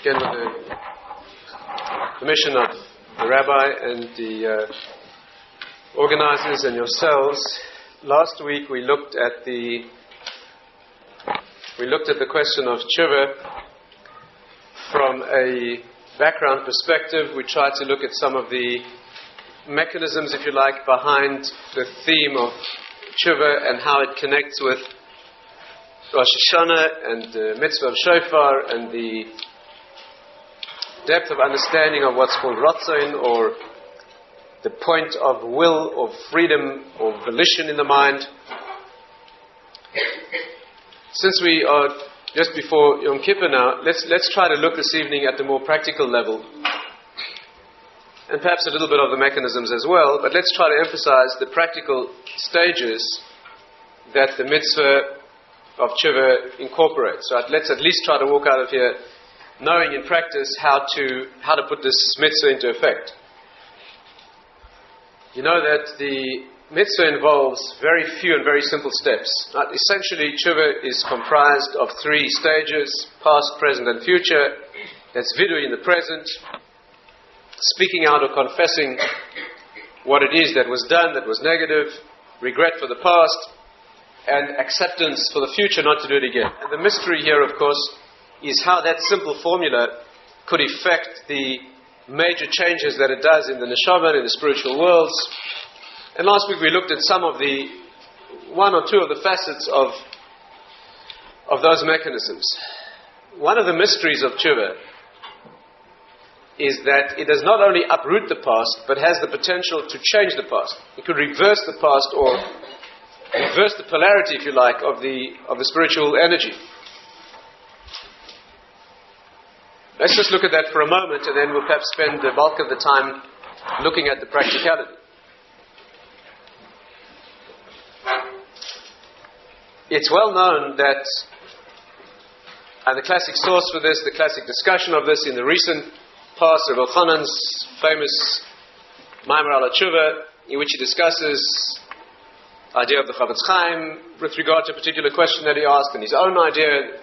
Again, with the permission of the Rabbi and the organizers and yourselves, last week we looked at the question of Teshuva from a background perspective. We tried to look at some of the mechanisms, if you like, behind the theme of Teshuva and how it connects with Rosh Hashanah and the mitzvah of Shofar and the depth of understanding of what's called Ratzon, or the point of will or freedom or volition in the mind. Since we are just before Yom Kippur now, let's try to look this evening at the more practical level, and perhaps a little bit of the mechanisms as well, but let's try to emphasize the practical stages that the mitzvah of Teshuva incorporates. So let's at least try to walk out of here knowing in practice how to put this mitzvah into effect. You know that the mitzvah involves very few and very simple steps. Essentially, Teshuva is comprised of three stages: past, present, and future. That's vidui in the present, speaking out or confessing what it is that was done, that was negative, regret for the past, and acceptance for the future not to do it again. And the mystery here, of course, is how that simple formula could affect the major changes that it does in the neshama, in the spiritual worlds. And last week we looked at some of the one or two of the facets of those mechanisms. One of the mysteries of Teshuva is that it does not only uproot the past, but has the potential to change the past. It could reverse the past, or reverse the polarity, if you like, of the spiritual energy. Let's just look at that for a moment, and then we'll perhaps spend the bulk of the time looking at the practicality. It's well known that, and the classic source for this, the classic discussion of this in the recent past, Rabbi Chanan's famous Maimer al Teshuva, in which he discusses the idea of the Chavetz Chaim with regard to a particular question that he asked, and his own idea,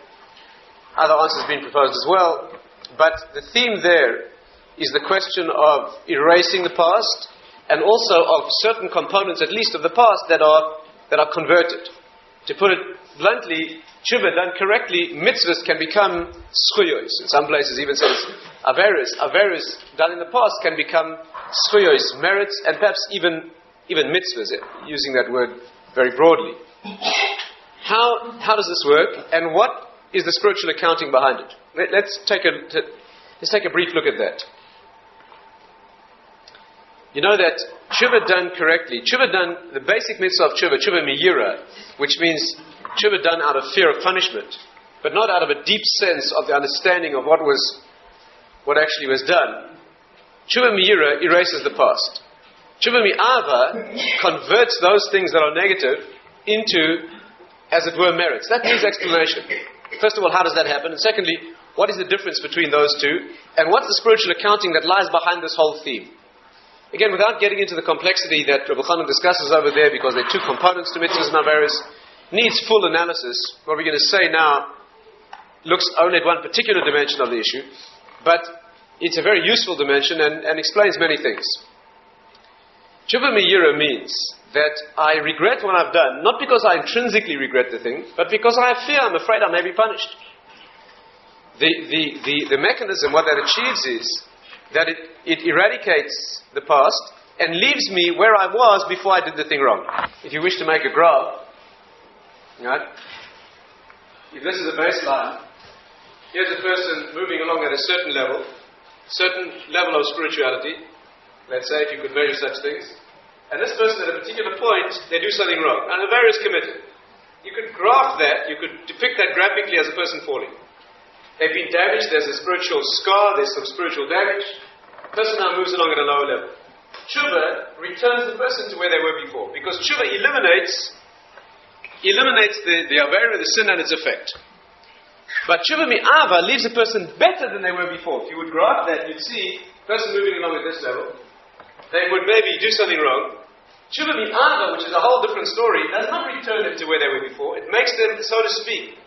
other answers being proposed as well. But the theme there is the question of erasing the past, and also of certain components, at least of the past, that are converted. To put it bluntly, Teshuva done correctly, mitzvahs can become schuyos. In some places even says averis. Averis done in the past can become schuyos, merits, and perhaps even mitzvahs, using that word very broadly. How does this work, and what is the spiritual accounting behind it? Let's take a brief look at that. You know that Teshuva done correctly, Teshuva done, the basic mitzvah of Teshuva miyira, which means Teshuva done out of fear of punishment, but not out of a deep sense of the understanding of what actually was done. Teshuva miyira erases the past. Teshuva mi'ava converts those things that are negative into, as it were, merits. That needs explanation. First of all, how does that happen? And secondly, what is the difference between those two? And what's the spiritual accounting that lies behind this whole theme? Again, without getting into the complexity that Rabbi Chanan discusses over there, because there are two components to mitzvahs and averis, needs full analysis. What we're going to say now looks only at one particular dimension of the issue, but it's a very useful dimension and explains many things. Teshuva miyira means that I regret what I've done, not because I intrinsically regret the thing, but because I have fear, I'm afraid I may be punished. The mechanism, what that achieves is that it eradicates the past and leaves me where I was before I did the thing wrong. If you wish to make a graph, right? If this is a baseline, here's a person moving along at a certain level of spirituality, let's say, if you could measure such things, and this person at a particular point, they do something wrong, and the error is committed. You could graph that, you could depict that graphically as a person falling. They've been damaged, there's a spiritual scar, there's some spiritual damage. The person now moves along at a lower level. Teshuva returns the person to where they were before, because Teshuva eliminates the avera, the sin, and its effect. But Teshuva mi'ava leaves a person better than they were before. If you would graph that, you'd see a person moving along at this level. They would maybe do something wrong. Teshuva mi'ava, which is a whole different story, does not return them to where they were before. It makes them, so to speak,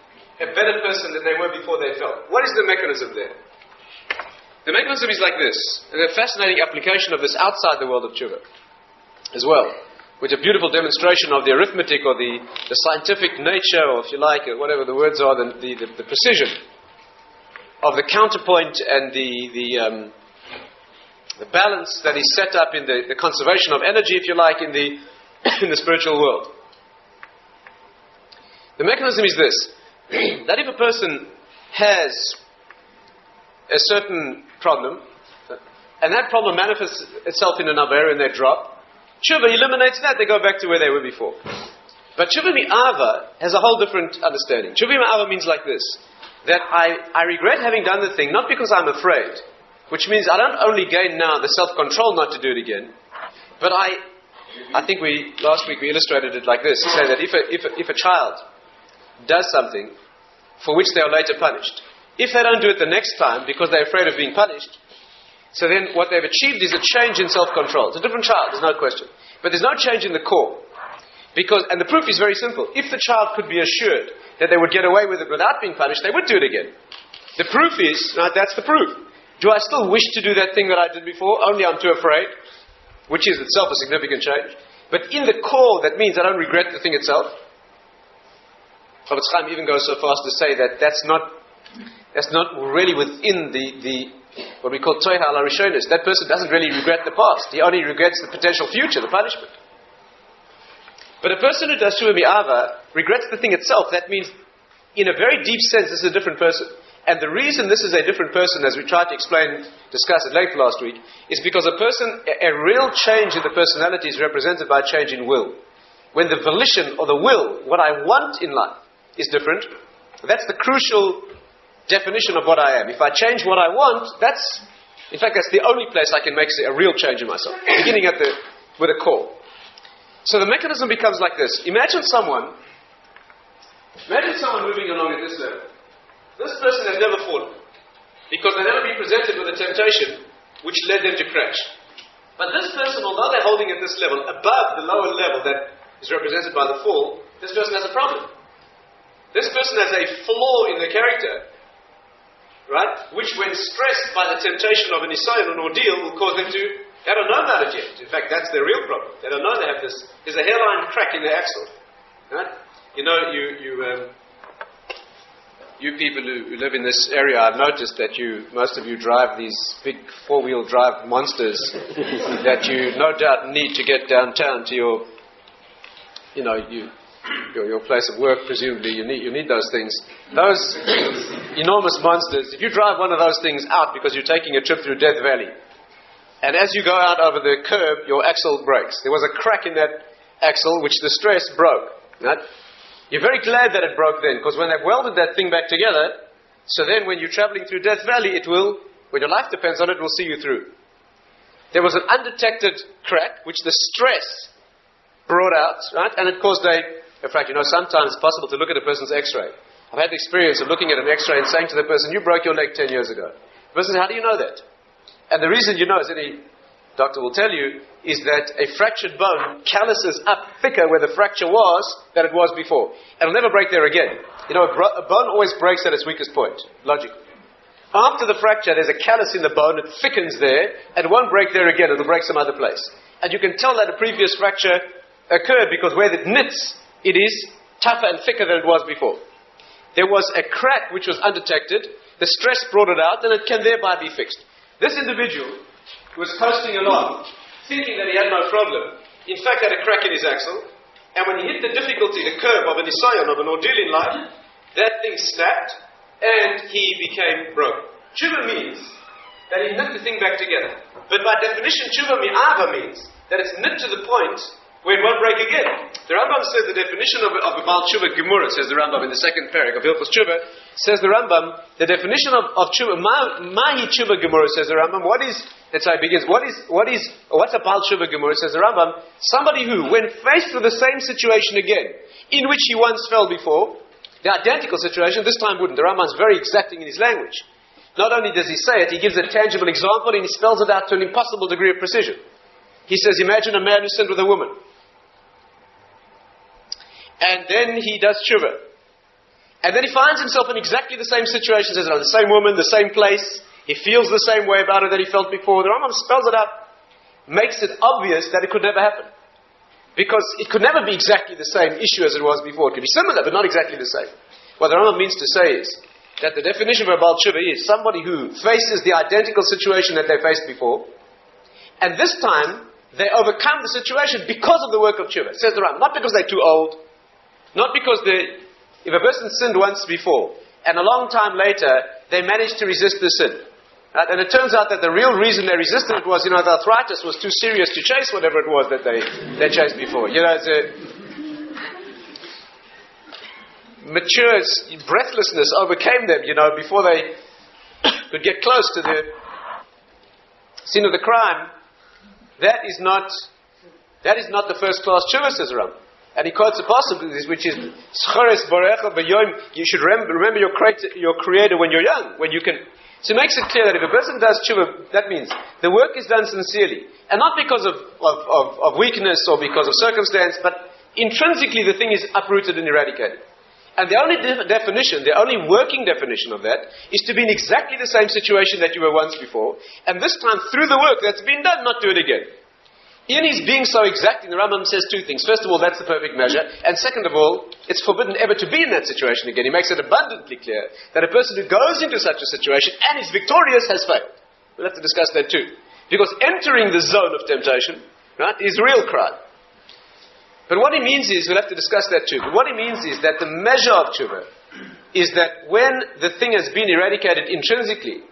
a better person than they were before they fell. What is the mechanism there? The mechanism is like this. And a fascinating application of this outside the world of tshuva as well, which a beautiful demonstration of the arithmetic or the scientific nature, or if you like, whatever the words are, the precision of the counterpoint and the balance that is set up in the conservation of energy, if you like, in the in the spiritual world. The mechanism is this, that if a person has a certain problem, and that problem manifests itself in another area and they drop, tshuva eliminates that, they go back to where they were before. But tshuva mi'ava has a whole different understanding. Tshuva mi'ava means like this, that I regret having done the thing, not because I'm afraid, which means I don't only gain now the self-control not to do it again, but I think last week we illustrated it like this, to say that if a child does something for which they are later punished, if they don't do it the next time because they're afraid of being punished, so then what they've achieved is a change in self-control. It's a different child, there's no question. But there's no change in the core. And the proof is very simple. If the child could be assured that they would get away with it without being punished, they would do it again. The proof is, that's the proof. Do I still wish to do that thing that I did before? Only I'm too afraid, which is itself a significant change. But in the core, that means I don't regret the thing itself. Rabbi Chaim even goes so far as to say that that's not really within the what we call toiha ala rishonis. That person doesn't really regret the past. He only regrets the potential future, the punishment. But a person who does tshuva mi'ava regrets the thing itself. That means, in a very deep sense, this is a different person. And the reason this is a different person, as we tried to discuss at length last week, is because a real change in the personality is represented by a change in will. When the volition or the will, what I want in life, is different, that's the crucial definition of what I am. If I change what I want, that's the only place I can make a real change in myself, beginning with a core. So the mechanism becomes like this. Imagine someone moving along at this level. This person has never fallen, because they've never been presented with a temptation which led them to crash. But this person, although they're holding at this level, above the lower level that is represented by the fall, this person has a problem. This person has a flaw in their character, right? Which, when stressed by the temptation of an nisayon, an ordeal, will cause them to, they don't know about it yet. In fact, that's their real problem. They don't know they have this. There's a hairline crack in their axle, right? You know, you people who live in this area, I've noticed that most of you drive these big four-wheel drive monsters that you no doubt need to get downtown to your place of work. Presumably you need those things. Those enormous monsters, if you drive one of those things out because you're taking a trip through Death Valley, and as you go out over the curb, your axle breaks. There was a crack in that axle which the stress broke, right? You're very glad that it broke then, because when they've welded that thing back together, so then when you're traveling through Death Valley, when your life depends on it, it will see you through. There was an undetected crack, which the stress brought out, right? And it caused in fact, sometimes it's possible to look at a person's x-ray. I've had the experience of looking at an x-ray and saying to the person, you broke your leg 10 years ago. The person says, how do you know that? And the reason you know, as any doctor will tell you, is that a fractured bone calluses up thicker where the fracture was than it was before. It'll never break there again. A bone always breaks at its weakest point, logically. After the fracture, there's a callus in the bone, it thickens there, and it won't break there again, it'll break some other place. And you can tell that a previous fracture occurred because where it knits, it is tougher and thicker than it was before. There was a crack which was undetected, the stress brought it out, and it can thereby be fixed. This individual was coasting along, thinking that he had no problem, in fact had a crack in his axle, and when he hit the difficulty, the curve of a nisayon, of an ordeal in life, that thing snapped, and he became broken. Tshuva means that he knit the thing back together. But by definition, tshuva mi'ava means that it's knit to the point where it won't break again. The Rambam says the definition of a Baal Tshuva Gemara, says the Rambam in the second parak of Hilchos Tshuva, says the Rambam, the definition of Tshuva, Mahi Tshuva Gemara, says the Rambam, that's how it begins, what's a Baal Tshuva Gemara, says the Rambam, somebody who, when faced with the same situation again, in which he once fell before, the identical situation, this time wouldn't. The Rambam's very exacting in his language. Not only does he say it, he gives a tangible example and he spells it out to an impossible degree of precision. He says, imagine a man who sinned with a woman. And then he does tshuva. And then he finds himself in exactly the same situation, says, the same woman, the same place, He feels the same way about it that he felt before. The Rambam spells it out, makes it obvious that it could never happen. Because it could never be exactly the same issue as it was before. It could be similar, but not exactly the same. What the Rambam means to say is that the definition of a Baal Teshuva is somebody who faces the identical situation that they faced before, and this time they overcome the situation because of the work of Teshuva. Says the Rambam, not because they're too old, not because if a person sinned once before, and a long time later they managed to resist the sin. Right? And it turns out that the real reason they resisted it was, the arthritis was too serious to chase whatever it was that they chased before. Mature breathlessness overcame them, before they could get close to the scene of the crime. That is not the first class tshuva, says Ram. And he quotes a passage which is Schares Barecha B'Yom. You should remember your creator when you're young, when you can. So it makes it clear that if a person does tshuva, that means the work is done sincerely, and not because of weakness or because of circumstance, but intrinsically the thing is uprooted and eradicated. And the only definition, the only working definition of that, is to be in exactly the same situation that you were once before, and this time through the work that's been done, not do it again. In his being so exacting, the Rambam says two things. First of all, that's the perfect measure. And second of all, it's forbidden ever to be in that situation again. He makes it abundantly clear that a person who goes into such a situation and is victorious has failed. We'll have to discuss that too. Because entering the zone of temptation, right, is real crime. But what he means is, we'll have to discuss that too, but what he means is that the measure of tshuva is that when the thing has been eradicated intrinsically,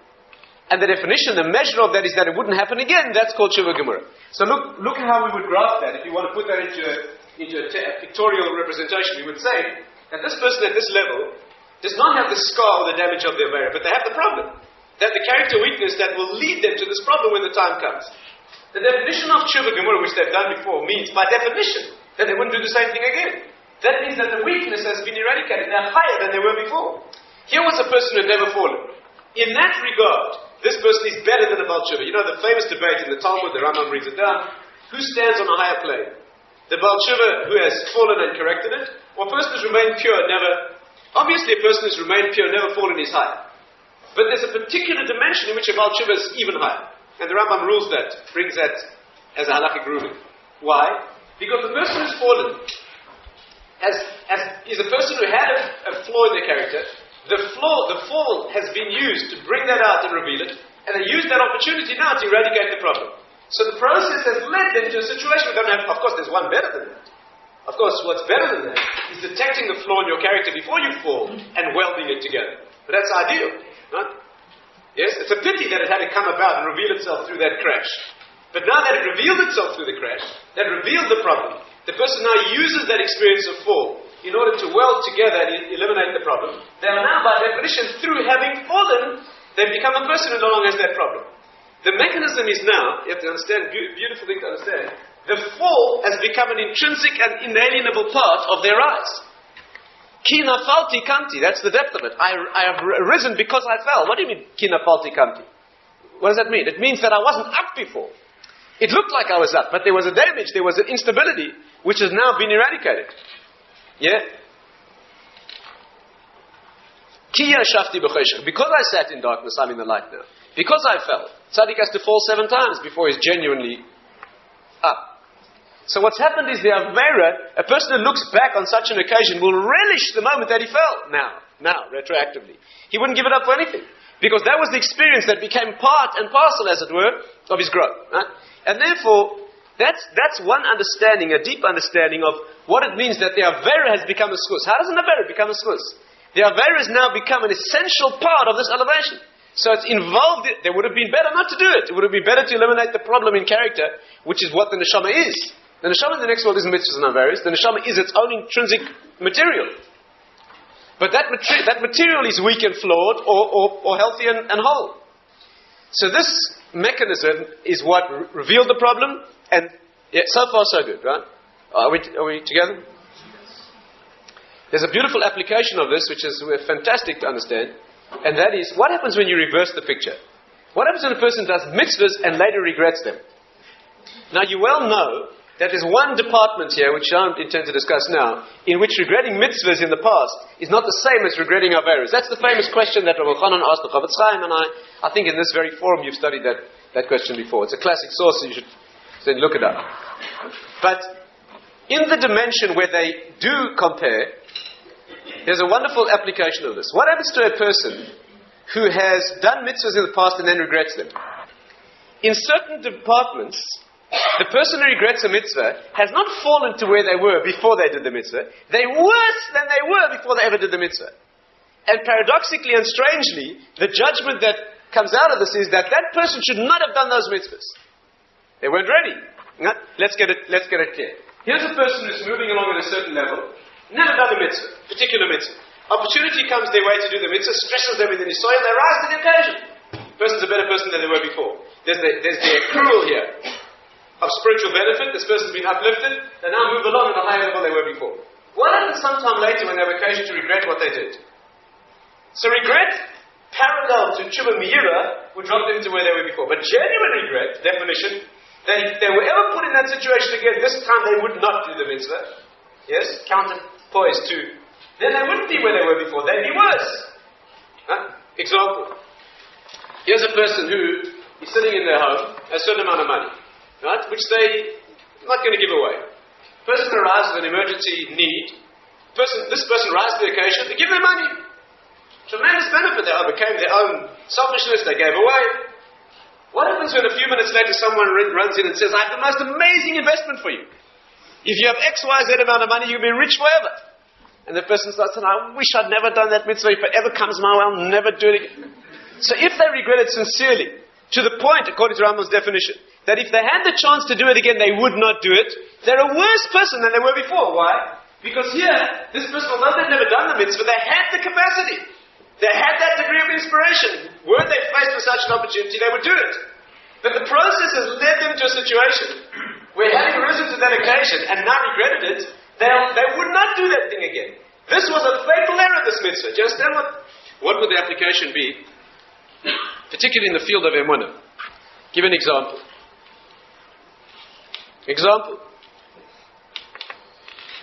and the definition, the measure of that is that it wouldn't happen again. That's called Teshuva Gemara. So look at how we would graph that. If you want to put that into a pictorial representation, we would say that this person at this level does not have the scar or the damage of the Avera, but they have the problem. They have the character weakness that will lead them to this problem when the time comes. The definition of Teshuva Gemara, which they've done before, means by definition that they wouldn't do the same thing again. That means that the weakness has been eradicated. They're higher than they were before. Here was a person who had never fallen. In that regard, this person is better than a Baal Teshuva. The famous debate in the Talmud, the Rambam reads it down. Who stands on a higher plane? The Baal Teshuva who has fallen and corrected it, or a person who's remained pure, never. Obviously, a person who's remained pure, never fallen is higher. But there's a particular dimension in which a Baal Teshuva is even higher. And the Rambam rules that, brings that as a halakhic ruling. Why? Because the person who's fallen is a person who had a flaw in their character. The fall has been used to bring that out and reveal it, and they use that opportunity now to eradicate the problem. So the process has led them to a situation where they don't have, of course there's one better than that. Of course, what's better than that is detecting the flaw in your character before you fall and welding it together. But that's ideal, right? Yes, it's a pity that it had to come about and reveal itself through that crash. But now that it revealed itself through the crash, that revealed the problem, the person now uses that experience of fall in order to weld together and eliminate the problem. They are now, by definition, through having fallen, they've become a person who no longer has that problem. The mechanism is now, you have to understand, beautiful thing to understand, the fall has become an intrinsic and inalienable part of their rise. Ki nafalti kanti, that's the depth of it. I have risen because I fell. What do you mean, ki nafalti kanti? What does that mean? It means that I wasn't up before. It looked like I was up, but there was a damage, there was an instability, which has now been eradicated. Yeah? Because I sat in darkness, I'm in the light now. Because I fell. Tzaddik has to fall 7 times before he's genuinely up. So what's happened is the Avera, a person who looks back on such an occasion will relish the moment that he fell. Now, retroactively. He wouldn't give it up for anything. Because that was the experience that became part and parcel, as it were, of his growth. Right? And therefore, that's one understanding, a deep understanding of what it means that the Avera has become a schus. How does an Avera become a schus? The Avera has now become an essential part of this elevation. So it's involved, there would have been better not to do it. It would have been better to eliminate the problem in character, which is what the neshama is. The neshama in the next world isn't mitzvahs and Averas. The neshama is its own intrinsic material. But that material is weak and flawed, or healthy and whole. So this mechanism is what revealed the problem, and yeah, so far so good, right? Are we together? There's a beautiful application of this, which is fantastic to understand, and that is, what happens when you reverse the picture? What happens when a person does mitzvahs and later regrets them? Now you well know that there's one department here, which I don't intend to discuss now, in which regretting mitzvahs in the past is not the same as regretting averos. That's the famous question that Rabbi Chanan asked the Chavetz Chaim, and I think in this very forum you've studied that question before. It's a classic source, so you should then look it up. But in the dimension where they do compare, there's a wonderful application of this. What happens to a person who has done mitzvahs in the past and then regrets them? In certain departments, the person who regrets a mitzvah has not fallen to where they were before they did the mitzvah. They're worse than they were before they ever did the mitzvah. And paradoxically and strangely, the judgment that comes out of this is that that person should not have done those mitzvahs. They weren't ready. Let's get it clear. Here's a person who's moving along at a certain level, never done a mitzvah, particular mitzvah. Opportunity comes their way to do the mitzvah, stresses them in the nisoy, and they rise to the occasion. Person's a better person than they were before. There's the accrual here of spiritual benefit. This person's been uplifted. They now move along at a higher level they were before. What happens sometime later when they have occasion to regret what they did? So regret, parallel to Tshuva Meira, would drop them to where they were before. But genuine regret, definition, that if they were ever put in that situation again, this time they would not do the mitzvah. Yes? Counterpoise to. Then they wouldn't be where they were before. They'd be worse. Example. Here's a person who is sitting in their home, a certain amount of money. Right? Which they're not going to give away. Person arrives with an emergency need. This person rises to the occasion. They give them money. Tremendous benefit. They overcame their own selfishness. They gave away. What happens when a few minutes later someone runs in and says, I have the most amazing investment for you. If you have X, Y, Z amount of money, you'll be rich forever. And the person starts saying, I wish I'd never done that mitzvah. If it ever comes my way, I'll never do it again. So if they regret it sincerely, to the point, according to Rambam's definition, that if they had the chance to do it again, they would not do it, they're a worse person than they were before. Why? Because here, this person, although they've never done the mitzvah, they had the capacity. They had that degree of inspiration. Were they faced with such an opportunity, they would do it. But the process has led them to a situation where, having risen to that occasion and now regretted it, they would not do that thing again. This was a fatal error, this mitzvah. Do you understand what would the application be? Particularly in the field of emunah. Give an example. Example.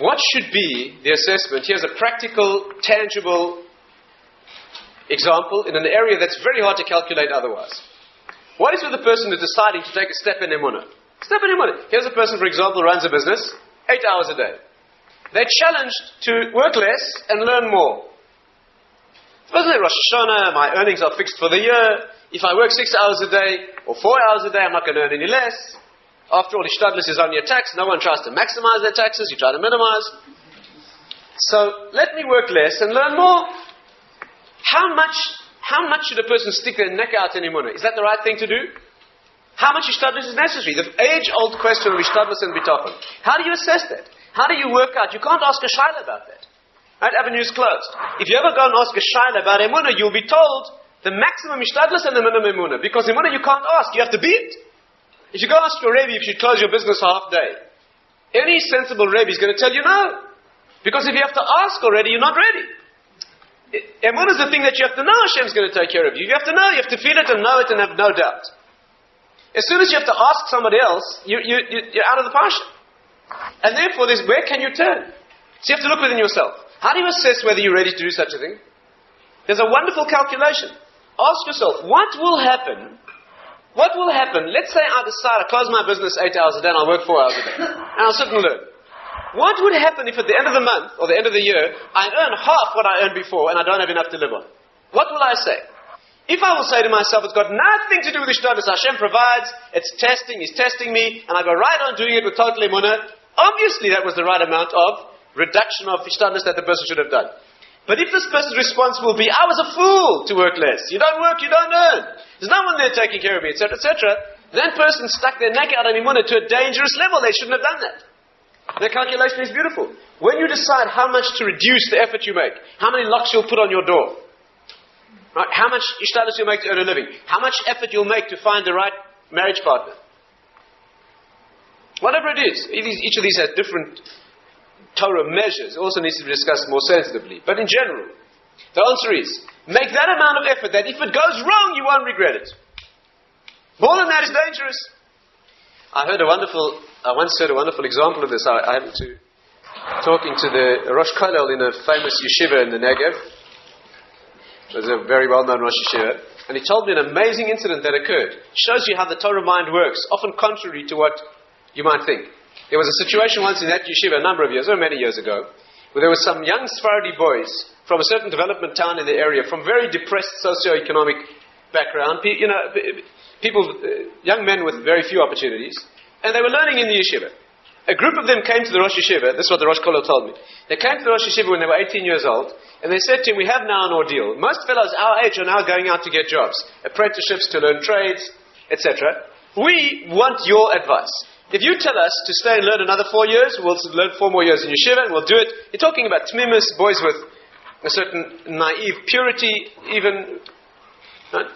What should be the assessment? Here's a practical, tangible example in an area that's very hard to calculate otherwise. What is with the person who's deciding to take a step in emunah? Step in emunah. Here's a person, for example, who runs a business 8 hours a day. They're challenged to work less and learn more. Suppose like Rosh Hashanah, my earnings are fixed for the year. If I work 6 hours a day or 4 hours a day, I'm not going to earn any less. After all, Ishtadlus is only a tax. No one tries to maximize their taxes. You try to minimize. So let me work less and learn more. How much should a person stick their neck out in emunah? Is that the right thing to do? How much Ishtadlus is necessary? The age-old question of Ishtadlus and Bitachon. How do you assess that? How do you work out? You can't ask a shaila about that. Right? Avenue's closed. If you ever go and ask a shaila about emunah, you'll be told the maximum Ishtadlus and the minimum emunah. Because emunah you can't ask. You have to be it. If you go ask your Rabbi if you close your business half day, any sensible Rabbi is going to tell you no. Because if you have to ask already, you're not ready. Emunah is the thing that you have to know Hashem's going to take care of you. You have to know, you have to feel it and know it and have no doubt. As soon as you have to ask somebody else, you're out of the parsha. And therefore, where can you turn? So you have to look within yourself. How do you assess whether you're ready to do such a thing? There's a wonderful calculation. Ask yourself, what will happen? What will happen? Let's say I decide I close my business 8 hours a day and I work 4 hours a day. And I'll sit and learn. What would happen if at the end of the month or the end of the year I earn half what I earned before and I don't have enough to live on? What will I say? If I will say to myself, it's got nothing to do with Ishtadlus, Hashem provides, it's testing, He's testing me, and I go right on doing it with total emunah, obviously that was the right amount of reduction of Ishtadlus that the person should have done. But if this person's response will be, I was a fool to work less, you don't work, you don't earn, there's no one there taking care of me, etc., etc., that person stuck their neck out on emunah to a dangerous level. They shouldn't have done that. The calculation is beautiful. When you decide how much to reduce the effort you make, how many locks you'll put on your door, right? How much Ishtadlus you'll make to earn a living, how much effort you'll make to find the right marriage partner, whatever it is, each of these has different Torah measures. It also needs to be discussed more sensitively. But in general, the answer is, make that amount of effort that if it goes wrong, you won't regret it. More than that is dangerous. I once heard a wonderful example of this. I happened to talking to the Rosh Kollel in a famous yeshiva in the Negev. It was a very well-known Rosh Yeshiva. And he told me an amazing incident that occurred. It shows you how the Torah mind works, often contrary to what you might think. There was a situation once in that yeshiva a number of years, or many years ago, where there were some young Sephardi boys from a certain development town in the area, from very depressed socio-economic background, young men with very few opportunities, and they were learning in the yeshiva. A group of them came to the Rosh Yeshiva. This is what the Rosh Kollel told me. They came to the Rosh Yeshiva when they were 18 years old, and they said to him, we have now an ordeal. Most fellows our age are now going out to get jobs, apprenticeships, to learn trades, etc. We want your advice. If you tell us to stay and learn another 4 years, we'll learn 4 more years in yeshiva, and we'll do it. You're talking about tmimus, boys with a certain naive purity, even, right?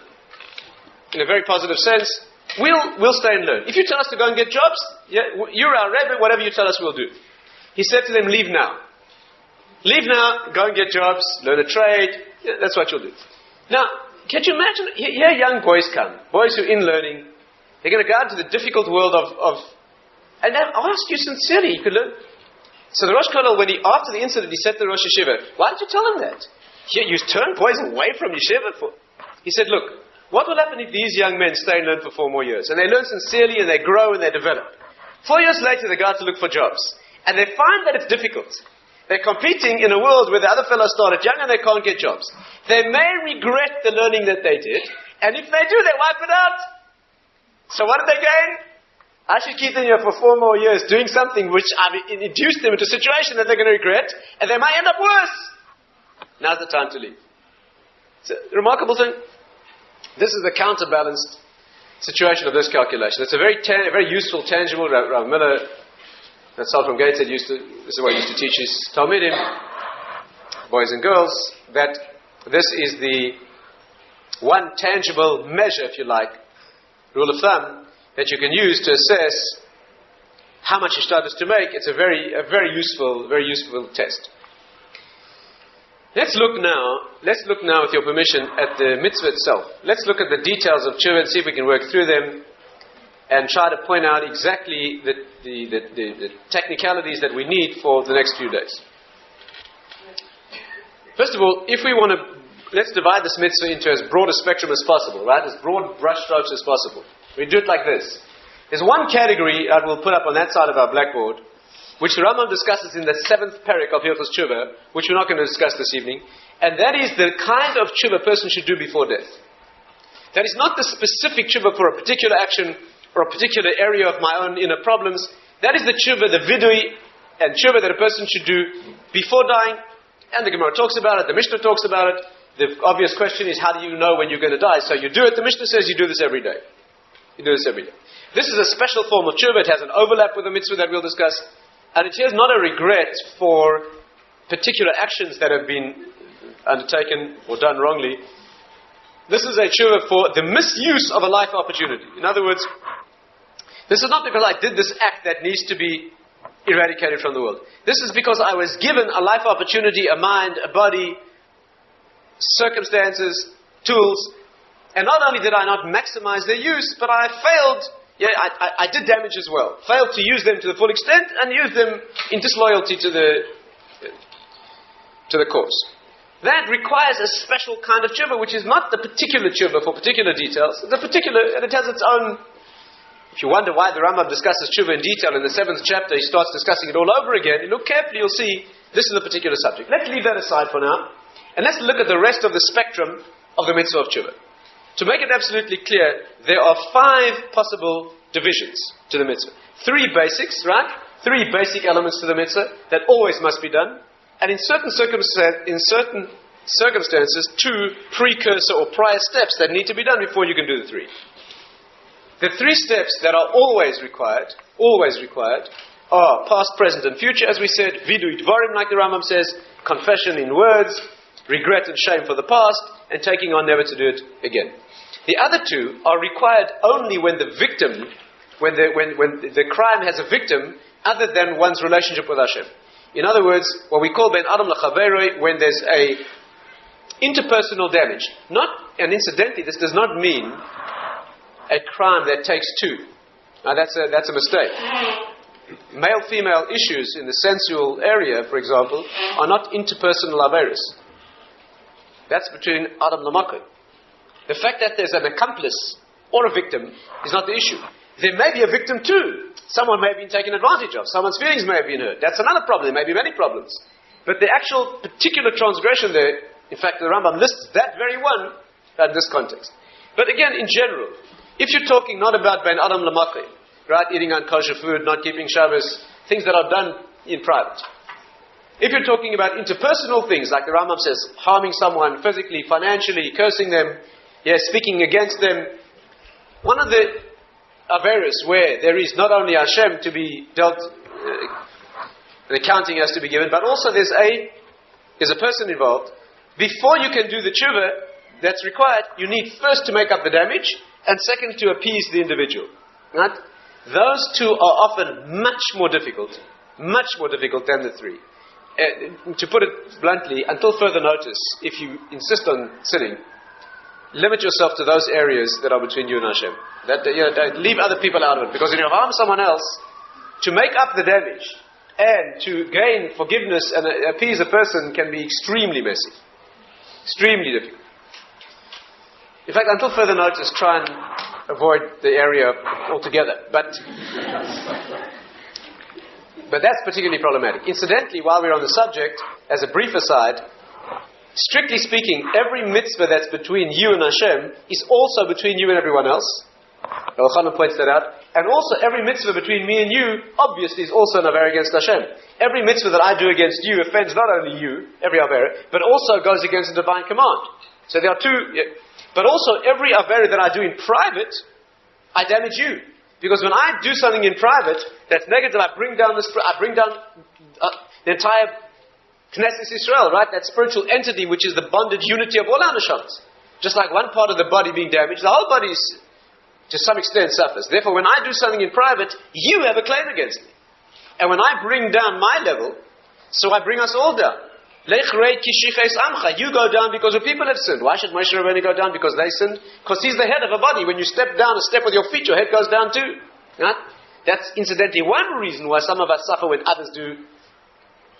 In a very positive sense. We'll stay and learn. If you tell us to go and get jobs, you're our Rabbi, whatever you tell us we'll do. He said to them, leave now. Leave now, go and get jobs, learn a trade. Yeah, that's what you'll do. Now, can you imagine, here young boys come, boys who are in learning, they're going to go out into the difficult world of and I'll ask you sincerely, you could learn. So the Rosh Kollel, after the incident, he said to the Rosh Yeshiva, why did you tell him that? You turn boys away from yeshiva for... He said, look, what will happen if these young men stay and learn for 4 more years? And they learn sincerely and they grow and they develop. 4 years later, they go out to look for jobs. And they find that it's difficult. They're competing in a world where the other fellows started young and they can't get jobs. They may regret the learning that they did. And if they do, they wipe it out. So what did they gain? I should keep them here for 4 more years doing something which induced them into a situation that they're going to regret. And they might end up worse. Now's the time to leave. It's a remarkable thing. This is the counterbalanced situation of this calculation. It's a very useful, tangible. Rav Miller, that Sal from Gateshead this is what he used to teach his Talmidim, boys and girls, that this is the one tangible measure, if you like, rule of thumb, that you can use to assess how much Ishtad is to make. It's a very useful test. Let's look now, with your permission, at the mitzvah itself. Let's look at the details of tshuva and see if we can work through them and try to point out exactly the technicalities that we need for the next few days. First of all, if we want to, let's divide this mitzvah into as broad a spectrum as possible, right? As broad brush strokes as possible. We do it like this. There's one category that we'll put up on that side of our blackboard, which the Rambam discusses in the 7th parak of Hilchos Tshuva, which we're not going to discuss this evening, and that is the kind of tshuva a person should do before death. That is not the specific tshuva for a particular action or a particular area of my own inner problems. That is the tshuva, the vidui and tshuva that a person should do before dying, and the Gemara talks about it, the Mishnah talks about it. The obvious question is, how do you know when you're going to die? So you do it. The Mishnah says you do this every day. You do this every day. This is a special form of tshuva. It has an overlap with the mitzvah that we'll discuss. And it is not a regret for particular actions that have been undertaken or done wrongly. This is a tshuva for the misuse of a life opportunity. In other words, this is not because I did this act that needs to be eradicated from the world. This is because I was given a life opportunity, a mind, a body, circumstances, tools, and not only did I not maximize their use, but I failed. I did damage as well. Failed to use them to the full extent and used them in disloyalty to the cause. That requires a special kind of tshuva, which is not the particular tshuva for particular details. And it has its own. If you wonder why the Rambam discusses tshuva in detail in the 7th chapter, he starts discussing it all over again. You look carefully, you'll see this is a particular subject. Let's leave that aside for now, and let's look at the rest of the spectrum of the mitzvah of tshuva. To make it absolutely clear, there are 5 possible divisions to the mitzvah. 3 basics, right? 3 basic elements to the mitzvah that always must be done. And in certain circumstances, 2 precursor or prior steps that need to be done before you can do the 3. The 3 steps that are always required, are past, present, and future. As we said, vidui dvarim, like the Rambam says, confession in words, regret and shame for the past, and taking on never to do it again. The other 2 are required only when the victim, when the crime has a victim other than one's relationship with Hashem. In other words, what we call ben adam lachaveroi, when there's a interpersonal damage. And incidentally, this does not mean a crime that takes 2. Now that's a mistake. Male-female issues in the sensual area, for example, are not interpersonal averos. That's between Adam Lamakim. The fact that there's an accomplice or a victim is not the issue. There may be a victim too. Someone may have been taken advantage of. Someone's feelings may have been hurt. That's another problem. There may be many problems. But the actual particular transgression there, in fact, the Rambam lists that very one in this context. But again, in general, if you're talking not about Ben Adam Lamakim, right, eating unkosher food, not keeping Shabbos, things that are done in private. If you're talking about interpersonal things, like the Rambam says, harming someone physically, financially, cursing them, speaking against them, one of the averos where there is not only Hashem to be dealt, an accounting has to be given, but also there's a person involved. Before you can do the tshuva that's required, you need first to make up the damage, and second to appease the individual. Right? Those two are often much more difficult than the three. To put it bluntly, until further notice, if you insist on sinning, limit yourself to those areas that are between you and Hashem. Leave other people out of it, because if you harm someone else, to make up the damage and to gain forgiveness and appease a person can be extremely messy, extremely difficult. In fact, until further notice, try and avoid the area altogether. But that's particularly problematic. Incidentally, while we're on the subject, as a brief aside, strictly speaking, every mitzvah that's between you and Hashem is also between you and everyone else. Elchanan points that out. And also, every mitzvah between me and you, obviously, is also an aver against Hashem. Every mitzvah that I do against you offends not only you, every aver, but also goes against the divine command. So there are two. But also, every aver that I do in private, I damage you. Because when I do something in private that's negative, I bring down the entire Knesset Israel, right? That spiritual entity which is the bonded unity of all our neshamas. Just like one part of the body being damaged, the whole body to some extent suffers. Therefore, when I do something in private, you have a claim against me. And when I bring down my level, so I bring us all down. You go down because the people have sinned. Why should Moshe Rabbeinu go down? Because they sinned? Because he's the head of a body. When you step down a step with your feet, your head goes down too. Right? That's incidentally one reason why some of us suffer when others do.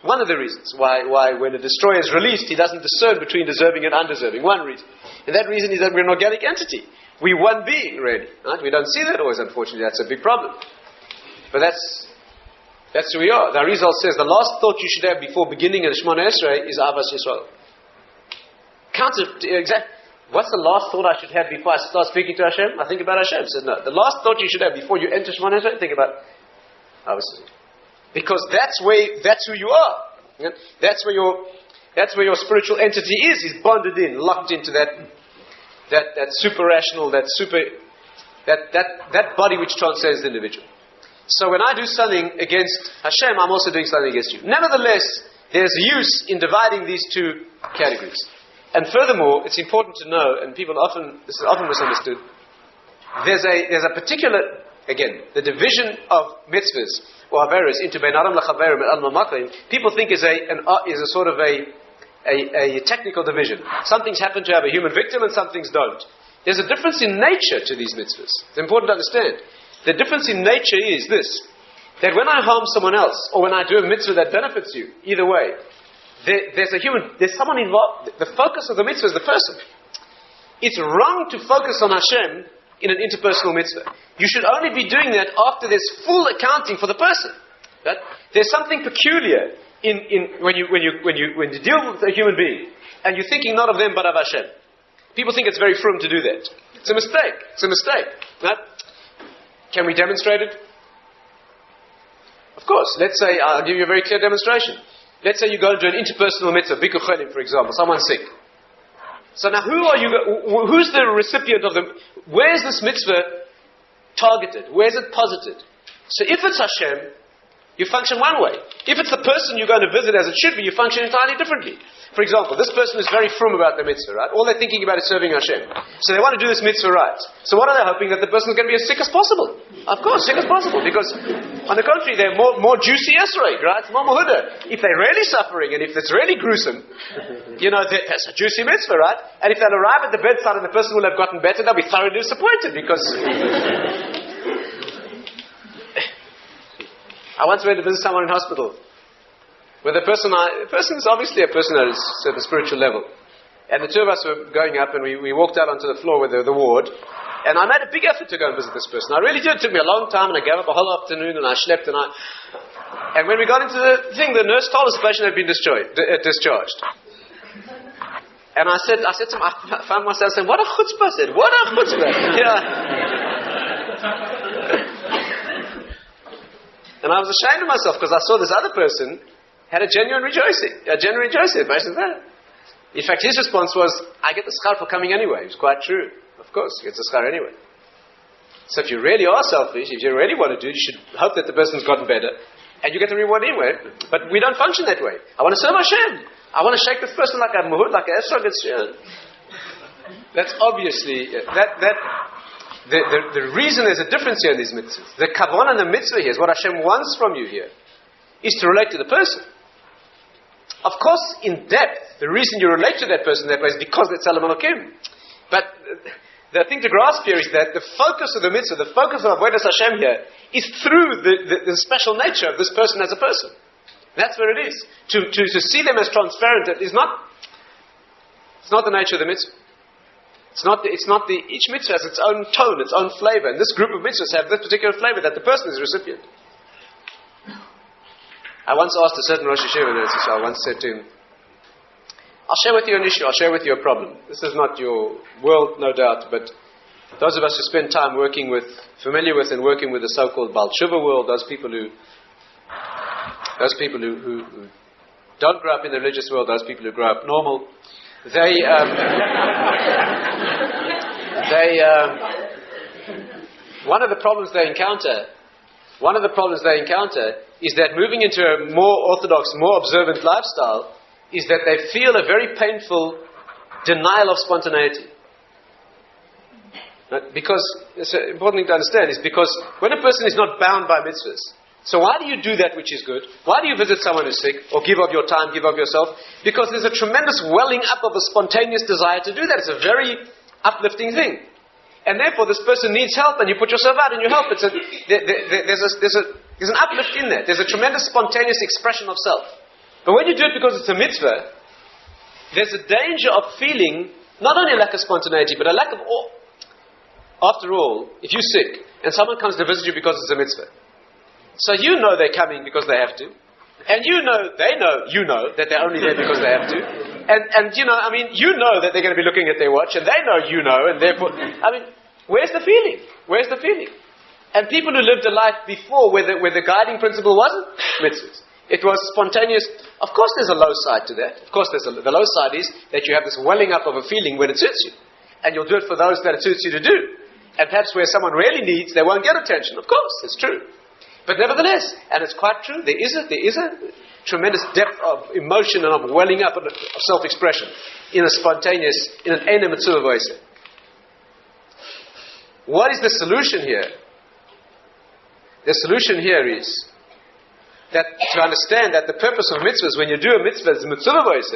One of the reasons why when a destroyer is released, he doesn't discern between deserving and undeserving. One reason. And that reason is that we're an organic entity. We're one being, really. Right? We don't see that always, unfortunately. That's a big problem. But that's who we are. The Arizal says the last thought you should have before beginning in Shemona Esrei is Avas Yisrael. What's the last thought I should have before I start speaking to Hashem? I think about Hashem. Says no. The last thought you should have before you enter Shemona Esrei, think about Avas Yisrael. Because that's who you are. That's where your spiritual entity is bonded in, locked into that super rational, that body which transcends the individual. So when I do something against Hashem, I'm also doing something against you. Nevertheless, there's use in dividing these two categories. And furthermore, it's important to know, and this is often misunderstood, there's a particular, again, the division of mitzvahs or averos into ben adam lachaverim and adam lamakim, people think is a sort of a technical division. Some things happen to have a human victim and some things don't. There's a difference in nature to these mitzvahs. It's important to understand. The difference in nature is this, that when I harm someone else, or when I do a mitzvah that benefits you, either way, there's someone involved. The focus of the mitzvah is the person. It's wrong to focus on Hashem in an interpersonal mitzvah. You should only be doing that after there's full accounting for the person. Right? There's something peculiar when you deal with a human being, and you're thinking not of them but of Hashem. People think it's very frum to do that. It's a mistake. Right? Can we demonstrate it? Of course. Let's say, I'll give you a very clear demonstration. Let's say you go into an interpersonal mitzvah, Bikur Cholim, for example, someone's sick. So now who's the recipient of where's this mitzvah targeted? Where's it posited? So if it's Hashem, you function one way. If it's the person you're going to visit as it should be, you function entirely differently. For example, this person is very frum about the mitzvah, right? All they're thinking about is serving Hashem. So they want to do this mitzvah right. So what are they hoping? That the person is going to be as sick as possible. Of course, sick as possible. Because, on the contrary, they're more juicy esrog, right? More muhuda. If they're really suffering, and if it's really gruesome, that's a juicy mitzvah, right? And if they'll arrive at the bedside and the person will have gotten better, they'll be thoroughly disappointed because... I once went to visit someone in hospital, where the person is obviously a person at a certain spiritual level. And the two of us were going up, and we walked out onto the floor with the ward. And I made a big effort to go and visit this person. I really did. It took me a long time, and I gave up a whole afternoon, and I slept, and when we got into the thing, the nurse told us the patient had been discharged. And I said to him, I found myself saying, what a chutzpah, I said, what a chutzpah. And I was ashamed of myself, because I saw this other person had a genuine rejoicing. The patient said. In fact, his response was, I get the schar for coming anyway. It was quite true. Of course, he gets the schar anyway. So if you really are selfish, if you really want to do it, you should hope that the person's gotten better, and you get the reward anyway. But we don't function that way. I want to serve Hashem. I want to shake this person like a muhud, like a esrog. That's obviously, the reason there's a difference here in these mitzvahs. The kavanah and the mitzvah here is what Hashem wants from you here, is to relate to the person. Of course, in depth, the reason you relate to that person that way is because it's Elam Elokim. But the thing to grasp here is that the focus of the mitzvah, the focus of Avodas Hashem here, is through the special nature of this person as a person. That's where it is. To see them as transparent it's not the nature of the mitzvah. Each mitzvah has its own tone, its own flavor, and this group of mitzvahs have this particular flavor that the person is the recipient. I once asked a certain Rosh Yeshiva in Eretz Yisrael, I once said to him, I'll share with you an issue, I'll share with you a problem. This is not your world, no doubt, but those of us who spend time familiar with and working with the so-called Baal Teshuva world, those people who don't grow up in the religious world, those people who grow up normal, one of the problems they encounter is that moving into a more orthodox, more observant lifestyle is that they feel a very painful denial of spontaneity. Because, it's an important thing to understand, is because when a person is not bound by mitzvahs, so why do you do that which is good? Why do you visit someone who's sick, or give of your time, give of yourself? Because there's a tremendous welling up of a spontaneous desire to do that. It's a very uplifting thing. And therefore this person needs help, and you put yourself out and you help. There's an uplift in there. There's a tremendous spontaneous expression of self. But when you do it because it's a mitzvah, there's a danger of feeling not only a lack of spontaneity, but a lack of awe. After all, if you're sick and someone comes to visit you because it's a mitzvah, so you know they're coming because they have to, and you know that they're only there because they have to, and you know that they're going to be looking at their watch, and they know, and therefore, where's the feeling? Where's the feeling? And people who lived a life before where the guiding principle wasn't mitzvahs, it was spontaneous. Of course there's a low side to that. Of course the low side is that you have this welling up of a feeling when it suits you. And you'll do it for those that it suits you to do. And perhaps where someone really needs, they won't get attention. Of course, it's true. But nevertheless, and it's quite true, there is a tremendous depth of emotion and of welling up of self-expression in an Eina Mitzvah Voice. What is the solution here? The solution here is that to understand that the purpose of mitzvahs, when you do a mitzvah, is a mitzvah voice,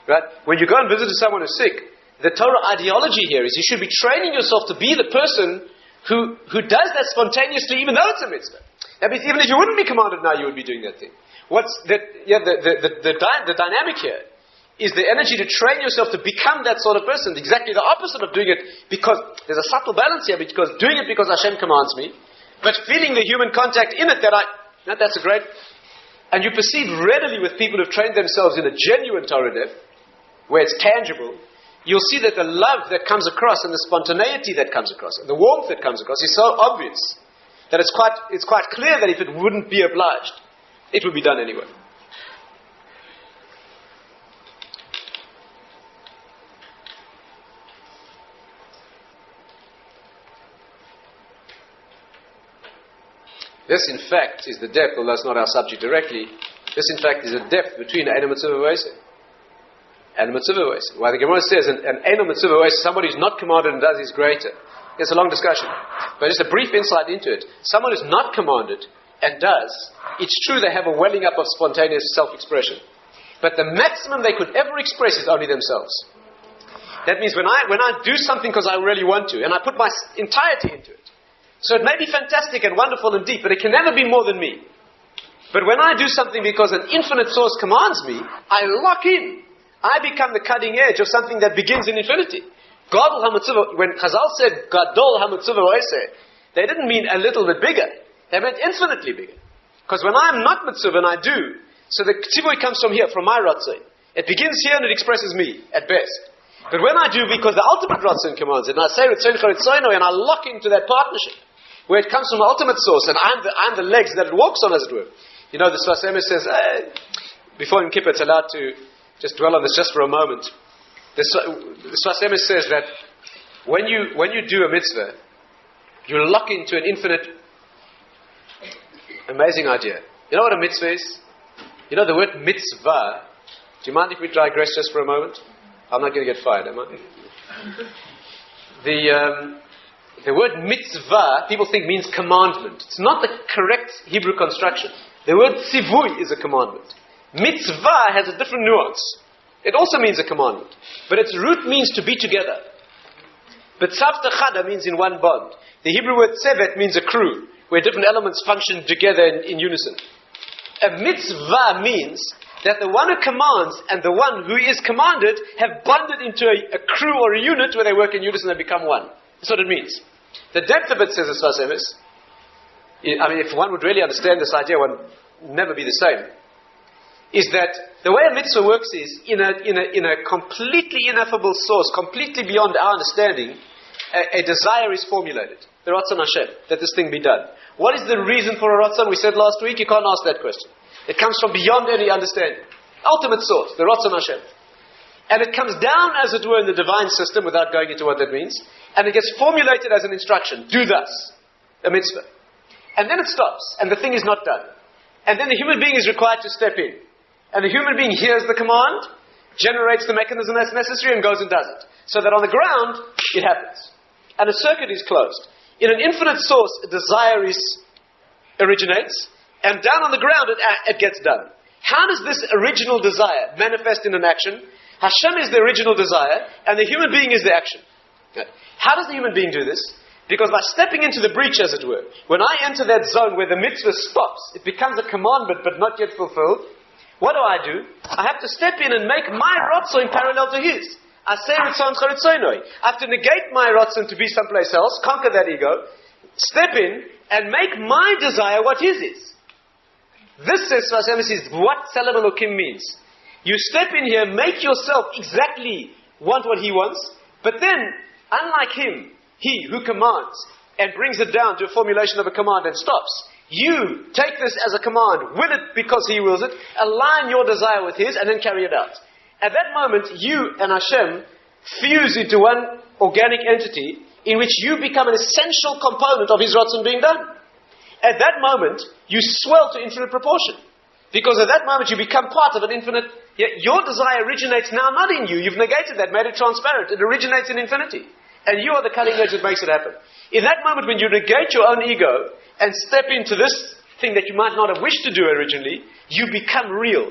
right? When you go and visit someone who's sick, the Torah ideology here is you should be training yourself to be the person who does that spontaneously, even though it's a mitzvah. That means even if you wouldn't be commanded now, you would be doing that thing. The dynamic here is the energy to train yourself to become that sort of person, exactly the opposite of doing it because there's a subtle balance here, because doing it because Hashem commands me, but feeling the human contact in it that's a great. And you perceive readily with people who've trained themselves in a genuine Torah depth, where it's tangible, you'll see that the love that comes across and the spontaneity that comes across and the warmth that comes across is so obvious that it's quite clear that if it wouldn't be obliged, it would be done anyway. This, in fact, is the depth, although it's not our subject directly. This, in fact, is a depth between Eina Mitzvah Voice and Mitzvah Voice. Why the Gemara says an Eina Mitzvah Voice, somebody who's not commanded and does is greater. It's a long discussion, but just a brief insight into it. Someone who's not commanded and does, it's true they have a welling up of spontaneous self-expression, but the maximum they could ever express is only themselves. That means when I do something because I really want to, and I put my entirety into it, so it may be fantastic and wonderful and deep, but it can never be more than me. But when I do something because an infinite source commands me, I lock in. I become the cutting edge of something that begins in infinity. Gadol HaMitzvah, when Chazal said Gadol HaMitzvah Oiseh, they didn't mean a little bit bigger. They meant infinitely bigger. Because when I am not mitzvah and I do, so the tzivui comes from here, from my ratzon. It begins here and it expresses me, at best. But when I do, because the ultimate ratzon commands it, and I say Ritzoncha Ritzono, and I lock into that partnership, where it comes from the ultimate source, and I'm the legs that it walks on, as it were. You know, the Sfas Emes says, before Yom Kippur, it's allowed to just dwell on this just for a moment. The Sfas Emes says that when you do a mitzvah, you lock into an infinite, amazing idea. You know what a mitzvah is? You know the word mitzvah. Do you mind if we digress just for a moment? I'm not going to get fired, am I? The word mitzvah, people think means commandment. It's not the correct Hebrew construction. The word tzivui is a commandment. Mitzvah has a different nuance. It also means a commandment. But its root means to be together. But tzavta chada means in one bond. The Hebrew word tzevet means a crew, where different elements function together in unison. A mitzvah means that the one who commands and the one who is commanded have bonded into a crew or a unit where they work in unison and become one. That's what it means. The depth of it, says the Sfas Emes, I mean, if one would really understand this idea, one would never be the same, is that the way a mitzvah works is, in a completely ineffable source, completely beyond our understanding, a desire is formulated. The Ratzon Hashem, that this thing be done. What is the reason for a Ratzon? We said last week, you can't ask that question. It comes from beyond any understanding. Ultimate source, the Ratzon Hashem. And it comes down, as it were, in the divine system, without going into what that means, and it gets formulated as an instruction. Do thus. A mitzvah. And then it stops, and the thing is not done. And then the human being is required to step in. And the human being hears the command, generates the mechanism that's necessary, and goes and does it. So that on the ground, it happens. And a circuit is closed. In an infinite source, a desire originates, and down on the ground, it gets done. How does this original desire manifest in an action? Hashem is the original desire, and the human being is the action. How does the human being do this? Because by stepping into the breach, as it were, when I enter that zone where the mitzvah stops, it becomes a commandment but not yet fulfilled. What do? I have to step in and make my ratzon parallel to his. I say Ritzoncha Ritzono. I have to negate my ratzon to be someplace else, conquer that ego, step in and make my desire what his is. This, says Sfas Emes, is what Tzelem Elokim means. You step in here, make yourself exactly want what he wants, but then, unlike him, he who commands and brings it down to a formulation of a command and stops, you take this as a command, will it because he wills it, align your desire with his, and then carry it out. At that moment, you and Hashem fuse into one organic entity in which you become an essential component of his ratzon being done. At that moment, you swell to infinite proportion. Because at that moment, you become part of an infinite. Your desire originates now not in you. You've negated that, made it transparent. It originates in infinity. And you are the cutting edge that makes it happen. In that moment, when you negate your own ego and step into this thing that you might not have wished to do originally, you become real.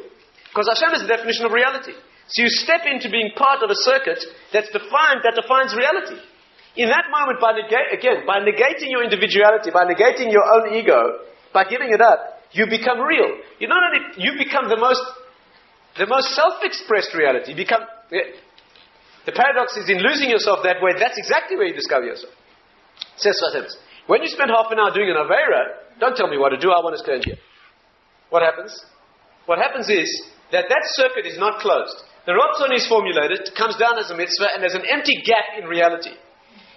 Because Hashem is the definition of reality. So you step into being part of a circuit that defines reality. In that moment, by negating your individuality, by negating your own ego, by giving it up, you become real. You become the most self-expressed reality. The paradox is in losing yourself that way. That's exactly where you discover yourself. Says Sfas Emes. When you spend half an hour doing an Aveira, don't tell me what to do. I want to stand here. What happens? What happens is that circuit is not closed. The Ratzon is formulated, comes down as a mitzvah, and there's an empty gap in reality.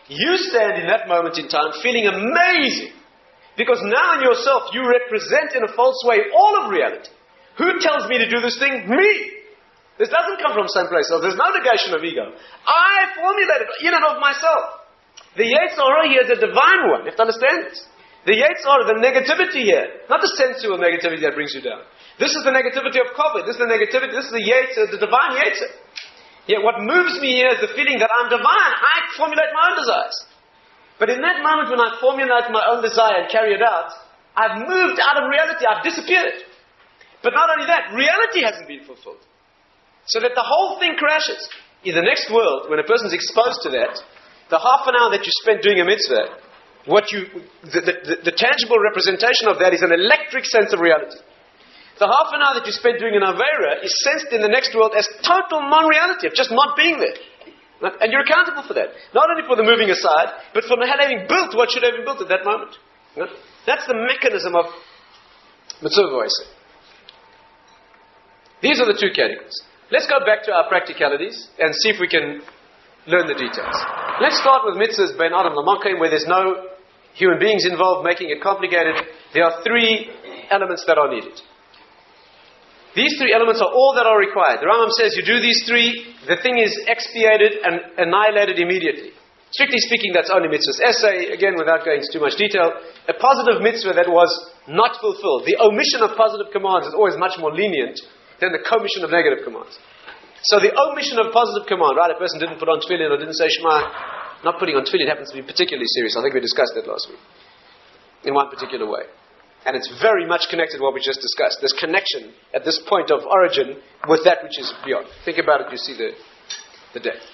You stand in that moment in time feeling amazing. Because now in yourself you represent in a false way all of reality. Who tells me to do this thing? Me! This doesn't come from someplace else. There's no negation of ego. I formulated in and of myself. The Yetzer Hara here is a divine one. You have to understand this. The Yetzer Hara, the negativity here, not the sensual negativity that brings you down. This is the negativity of COVID. This is the negativity. This is the Yetzer, the divine Yetzer. Yet what moves me here is the feeling that I'm divine. I formulate my own desires. But in that moment when I formulate my own desire and carry it out, I've moved out of reality. I've disappeared. But not only that, reality hasn't been fulfilled. So that the whole thing crashes. In the next world, when a person's exposed to that, the half an hour that you spent doing a mitzvah, the tangible representation of that is an electric sense of reality. The half an hour that you spend doing an Avera is sensed in the next world as total non-reality of just not being there. Right? And you're accountable for that. Not only for the moving aside, but for not having built what should have been built at that moment. Right? That's the mechanism of Mitzvah Voice. These are the two categories. Let's go back to our practicalities and see if we can learn the details. Let's start with mitzvahs ben adam l'makom, where there's no human beings involved making it complicated. There are three elements that are needed. These three elements are all that are required. The Rambam says you do these three, the thing is expiated and annihilated immediately. Strictly speaking, that's only mitzvahs. Essay, again, without going into too much detail, a positive mitzvah that was not fulfilled. The omission of positive commands is always much more lenient than the commission of negative commands. So the omission of positive command, right? A person didn't put on tefillin or didn't say Shema. Not putting on tefillin happens to be particularly serious. I think we discussed that last week. In one particular way. And it's very much connected to what we just discussed. This connection at this point of origin with that which is beyond. Think about it, you see the depth.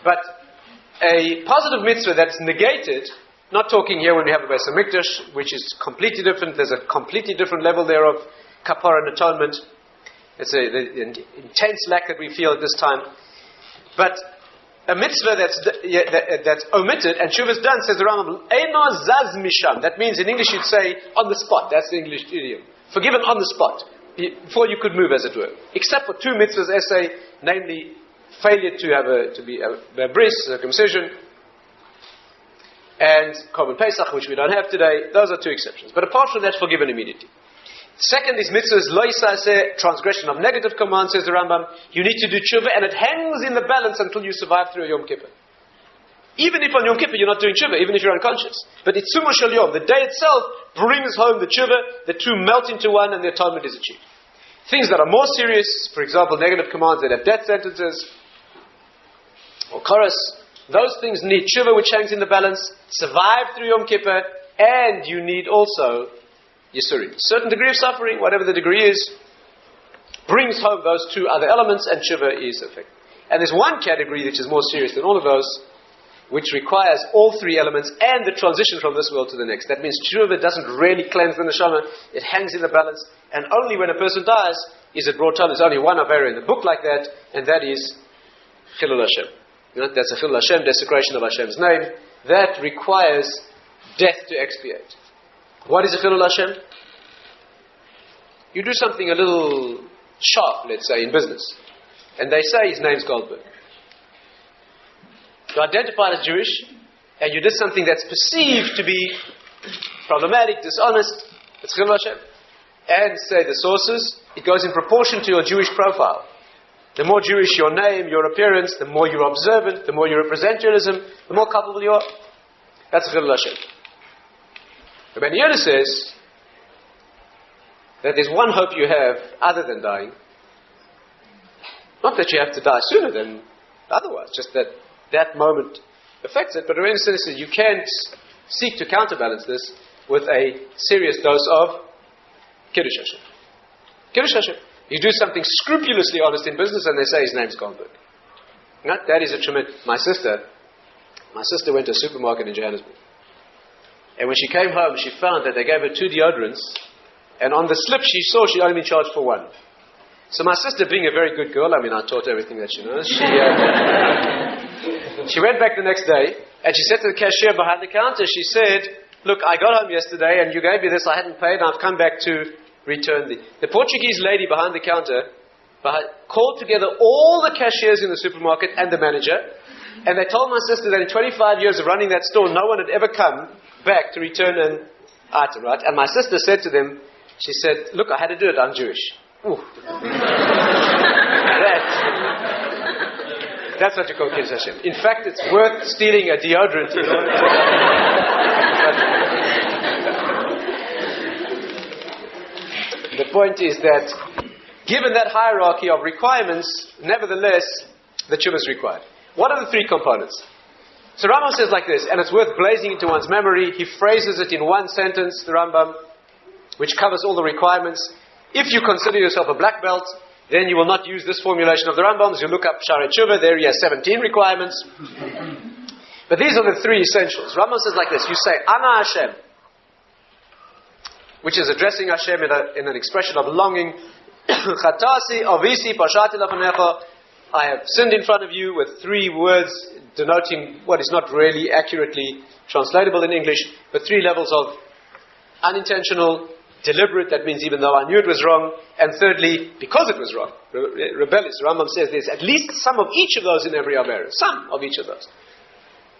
But a positive mitzvah that's negated, not talking here when we have a Beis HaMikdash, which is completely different. There's a completely different level there of kapara and atonement. It's an intense lack that we feel at this time. But a mitzvah that's omitted and Teshuva is done, says the Rambam, Eino zaz misham. That means in English you'd say on the spot. That's the English idiom. Forgiven on the spot. Before you could move, as it were. Except for two mitzvahs, essay, namely failure to be a bris, circumcision, and Korban Pesach, which we don't have today. Those are two exceptions. But apart from that, forgiven immediately. Second is mitzvahs lo yisaseh, transgression of negative command, says the Rambam. You need to do tshuva, and it hangs in the balance until you survive through a Yom Kippur. Even if on Yom Kippur you're not doing tshuva, even if you're unconscious. But it's Tzuma Shel Yom. The day itself brings home the tshuva, the two melt into one, and the atonement is achieved. Things that are more serious, for example, negative commands that have death sentences, or chorus, those things need tshuva, which hangs in the balance, survive through Yom Kippur, and you need also Yisurim. Certain degree of suffering, whatever the degree is, brings home those two other elements, and tshuva is effective. And there's one category which is more serious than all of those, which requires all three elements and the transition from this world to the next. That means tshuva doesn't really cleanse the neshama, it hangs in the balance, and only when a person dies is it brought home. There's only one avera in the book like that, and that is Chilul Hashem. That's a Chilul Hashem, desecration of Hashem's name. That requires death to expiate. What is a Chilul Hashem? You do something a little sharp, let's say, in business. And they say his name's Goldberg. You identify as Jewish, and you did something that's perceived to be problematic, dishonest. It's Chilul Hashem. And say the sources, it goes in proportion to your Jewish profile. The more Jewish your name, your appearance, the more you're observant, the more you represent Judaism, the more culpable you are. That's Chilul Hashem. Rabbi Yoda says that there's one hope you have other than dying. Not that you have to die sooner than otherwise, just that moment affects it. But Rabbi Yoda says you can't seek to counterbalance this with a serious dose of Kiddush Hashem. Kiddush Hashem. You do something scrupulously honest in business and they say his name's Goldberg. That is a tremendous... My sister went to a supermarket in Johannesburg. And when she came home, she found that they gave her 2 deodorants, and on the slip she saw she'd only been charged for 1. So my sister, being a very good girl, I taught her everything that she knows, she went back the next day, and she said to the cashier behind the counter, she said, look, I got home yesterday, and you gave me this, I hadn't paid, and I've come back to return the Portuguese lady behind the counter called together all the cashiers in the supermarket and the manager, and they told my sister that in 25 years of running that store, no one had ever come back to return an item, right? And my sister said to them, she said, look, I had to do it, I'm Jewish. Ooh. That's what you call Kiddush Hashem. In fact, it's worth stealing a deodorant. The point is that, given that hierarchy of requirements, nevertheless, the tshuva is required. What are the 3 components? So Rambam says like this, and it's worth blazing into one's memory. He phrases it in one sentence, the Rambam, which covers all the requirements. If you consider yourself a black belt, then you will not use this formulation of the Rambam. As you look up Sha'arei Teshuva, there he has 17 requirements. But these are the 3 essentials. Rambam says like this, you say, Ana Hashem. which is addressing Hashem in an expression of longing. Chatasi, avisi, pashati lafanecha. I have sinned in front of you, with 3 words denoting what is not really accurately translatable in English, but 3 levels of unintentional, deliberate, that means even though I knew it was wrong, and thirdly, because it was wrong, rebellious. Rambam says there's at least some of each of those in every Avera. Some of each of those.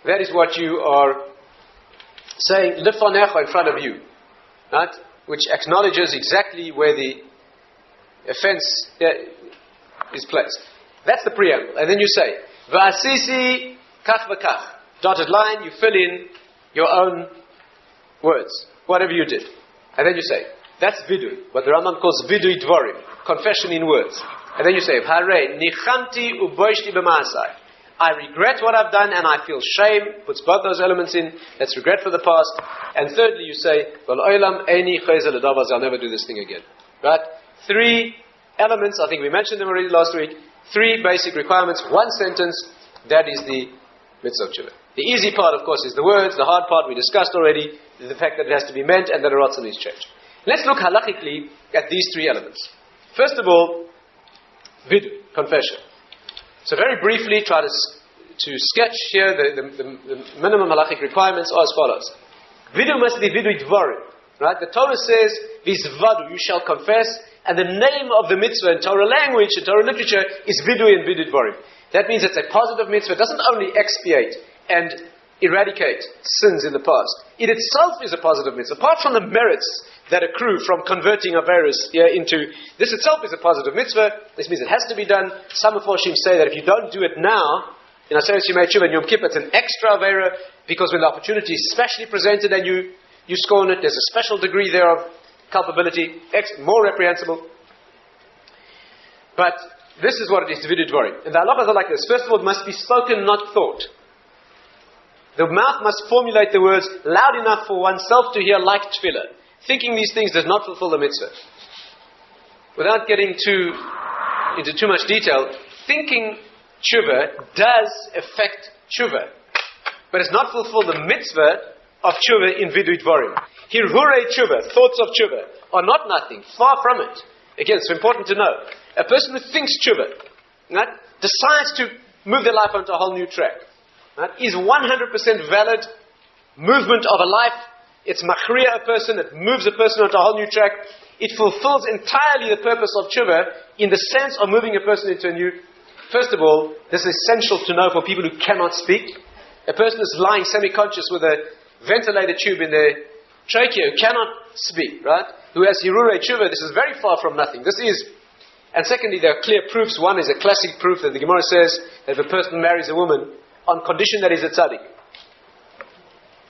That is what you are saying, lefanecha, in front of you, right? Which acknowledges exactly where the offense is placed. That's the preamble. And then you say, v'asisi kach v'kach. Dotted line, you fill in your own words, whatever you did. And then you say, that's vidui, what the Rambam calls vidui dvorim, confession in words. And then you say, Hare, nichamti uboishti b'maasai. I regret what I've done and I feel shame. Puts both those elements in. That's regret for the past. And thirdly, you say, V'lo'olam eini chayzer l'davaz. I'll never do this thing again. Right? 3 elements. I think we mentioned them already last week. 3 basic requirements. 1 sentence. That is the mitzvah of tshuva. The easy part, of course, is the words. The hard part we discussed already is the fact that it has to be meant and that a ratzon is changed. Let's look halachically at these 3 elements. First of all, vidu, confession. So very briefly, try to sketch here the minimum halachic requirements are as follows. Vidu must be vidu dvarim. Right? The Torah says, Vizvadu, you shall confess, and the name of the mitzvah in Torah language, in Torah literature, is vidu and vidu dvarim. That means it's a positive mitzvah. It doesn't only expiate and eradicate sins in the past. It itself is a positive mitzvah. Apart from the merits that accrue from converting Averis into, this itself is a positive mitzvah. This means it has to be done. Some Meforshim say that if you don't do it now, in Aseret Yemei Tshuva and Yom Kippur, it's an extra Avera, because when the opportunity is specially presented and you scorn it, there's a special degree there of culpability, more reprehensible. But this is what it is to vidu dvarim. And the halachas are like this. First of all, it must be spoken, not thought. The mouth must formulate the words loud enough for oneself to hear, like tefillah. Thinking these things does not fulfill the mitzvah. Without getting into too much detail, thinking tshuva does affect tshuva, but it's not fulfill the mitzvah of tshuva in vidu dvarim. Hirhure tshuva, thoughts of tshuva, are not nothing, far from it. Again, it's important to know. A person who thinks tshuva, right, decides to move their life onto a whole new track, right, is 100% valid movement of a life. It's machriya a person, it moves a person onto a whole new track. It fulfills entirely the purpose of tshuva in the sense of moving a person into a new. First of all, this is essential to know for people who cannot speak. A person is lying semi-conscious with a ventilator tube in their trachea who cannot speak, right? Who has hirurei tshuva, this is very far from nothing. This is. And secondly, there are clear proofs. One is a classic proof that the Gemara says that if a person marries a woman on condition that he's a tzaddik.